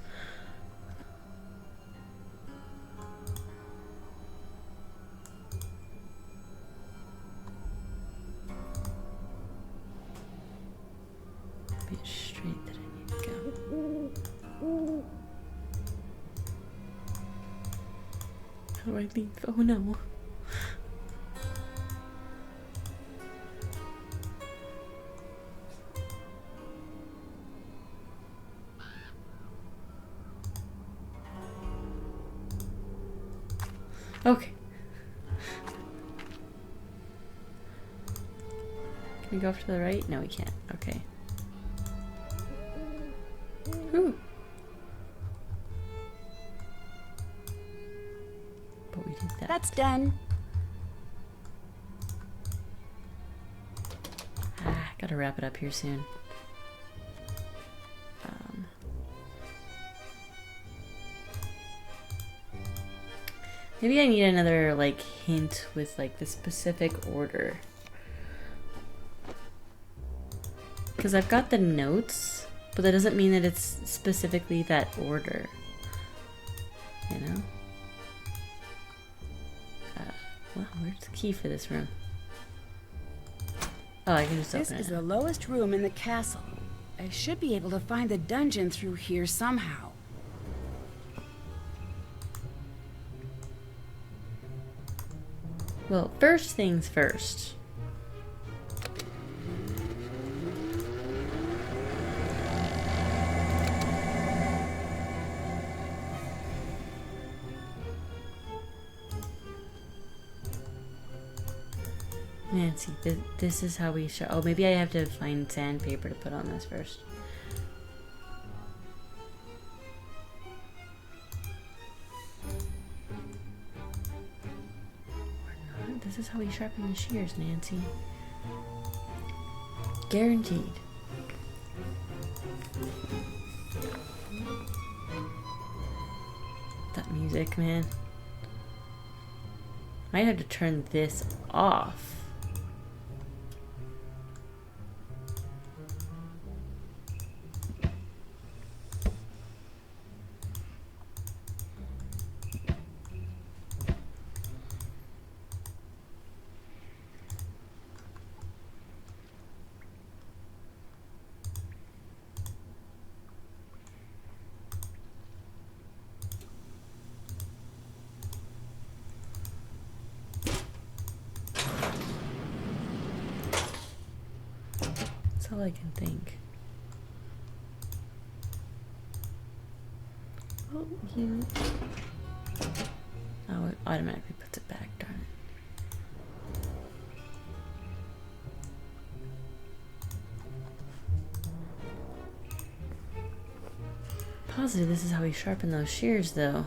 Be straight that I need to go. How do I leave? Oh no. Okay. Can we go off to the right? No, we can't. Okay. Whew. But we did that. That's done. Gotta wrap it up here soon. Maybe I need another like hint with like the specific order. Because I've got the notes, but that doesn't mean that it's specifically that order. You know? Wow, where's the key for this room? Oh, I can just open it. This is the lowest room in the castle. I should be able to find the dungeon through here somehow. Well, first things first. Nancy, this is how we show. Oh, maybe I have to find sandpaper to put on this first. Or not. This is how we sharpen the shears, Nancy. Guaranteed. That music, man. Might have to turn this off. That's all I can think. Oh, you. Oh, it automatically puts it back, darn it. Positive this is how we sharpen those shears, though.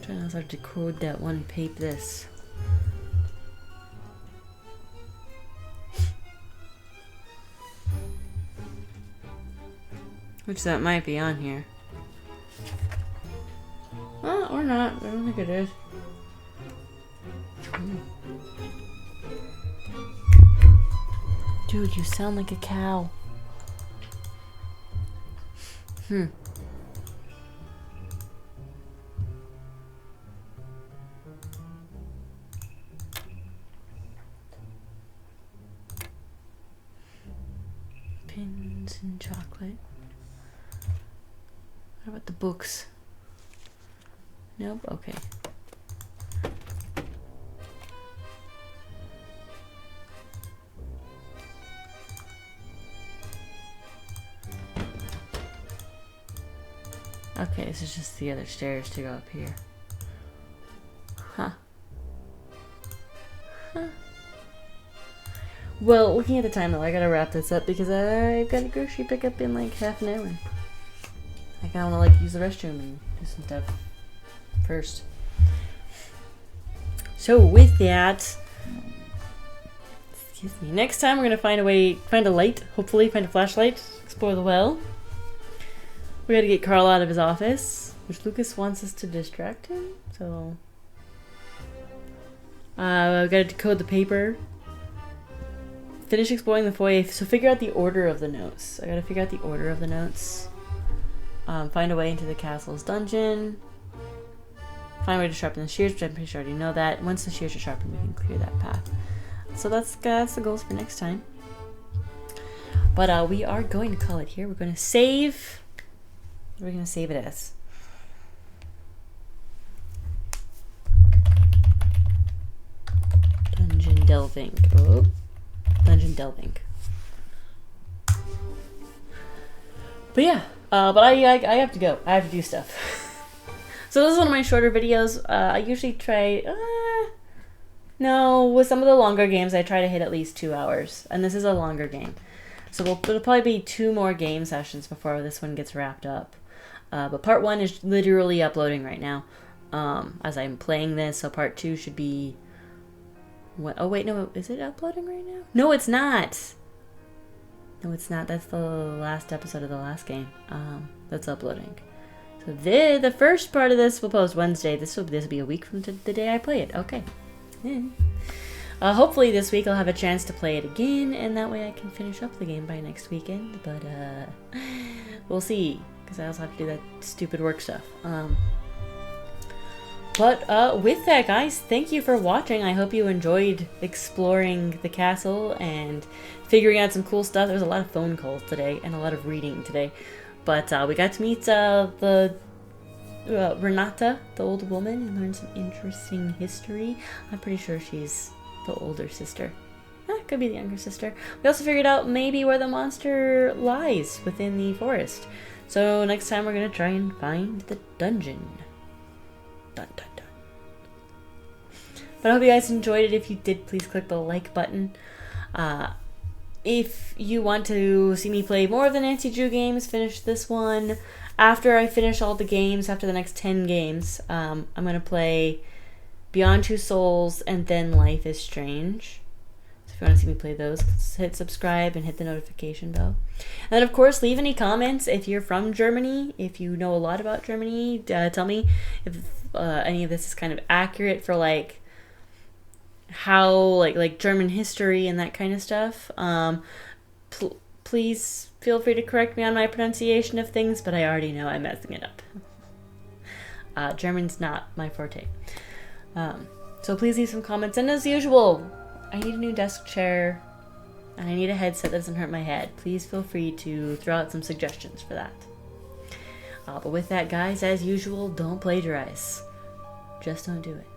Trying to decode that one pape this. Which that might be on here. Well, or not. I don't think it is. Dude, you sound like a cow. Pins and chocolate. What about the books? Nope, okay. Okay, this is just the other stairs to go up here. Huh. Huh. Well, looking at the time though, I gotta wrap this up because I've got a grocery pickup in like half an hour. I kinda wanna like use the restroom and do some stuff first. So with that, excuse me, next time we're gonna find a light, hopefully find a flashlight, explore the well. We gotta get Carl out of his office, which Lucas wants us to distract him, so I've gotta decode the paper. Finish exploring the foyer, so figure out the order of the notes. I gotta figure out the order of the notes. Find a way into the castle's dungeon. Find a way to sharpen the shears, which I'm pretty sure I already know that. Once the shears are sharpened, we can clear that path. So that's the goals for next time. But we are going to call it here. We're going to save. What are we going to save it as? delving. Oh, dungeon delving. But yeah, but I have to go. I have to do stuff. So this is one of my shorter videos. I usually try, no, with some of the longer games, I try to hit at least 2 hours. And this is a longer game. So it'll probably be 2 more game sessions before this one gets wrapped up. But part 1 is literally uploading right now as I'm playing this. So part 2 should be, oh wait, no, is it uploading right now? No, it's not. No, it's not. That's the last episode of the last game that's uploading. So the first part of this will post Wednesday. This will be a week from the day I play it. Okay. Yeah. Hopefully this week I'll have a chance to play it again, and that way I can finish up the game by next weekend. But we'll see, because I also have to do that stupid work stuff. But with that, guys, thank you for watching. I hope you enjoyed exploring the castle and figuring out some cool stuff. There was a lot of phone calls today and a lot of reading today. But we got to meet the Renate, the old woman, and learn some interesting history. I'm pretty sure she's the older sister. Could be the younger sister. We also figured out maybe where the monster lies within the forest. So next time we're going to try and find the dungeon. Dun dun dun. But I hope you guys enjoyed it. If you did, please click the like button. If you want to see me play more of the Nancy Drew games, finish this one. After I finish all the games, after the next 10 games, I'm going to play Beyond Two Souls and then Life is Strange. So if you want to see me play those, hit subscribe and hit the notification bell. And then, of course, leave any comments if you're from Germany. If you know a lot about Germany, tell me if any of this is kind of accurate for, like, how like German history and that kind of stuff. Please feel free to correct me on my pronunciation of things, but I already know I'm messing it up. German's not my forte. So please leave some comments, and as usual, I need a new desk chair and I need a headset that doesn't hurt my head. Please feel free to throw out some suggestions for that. But with that, guys, as usual, don't plagiarize. Just don't do it.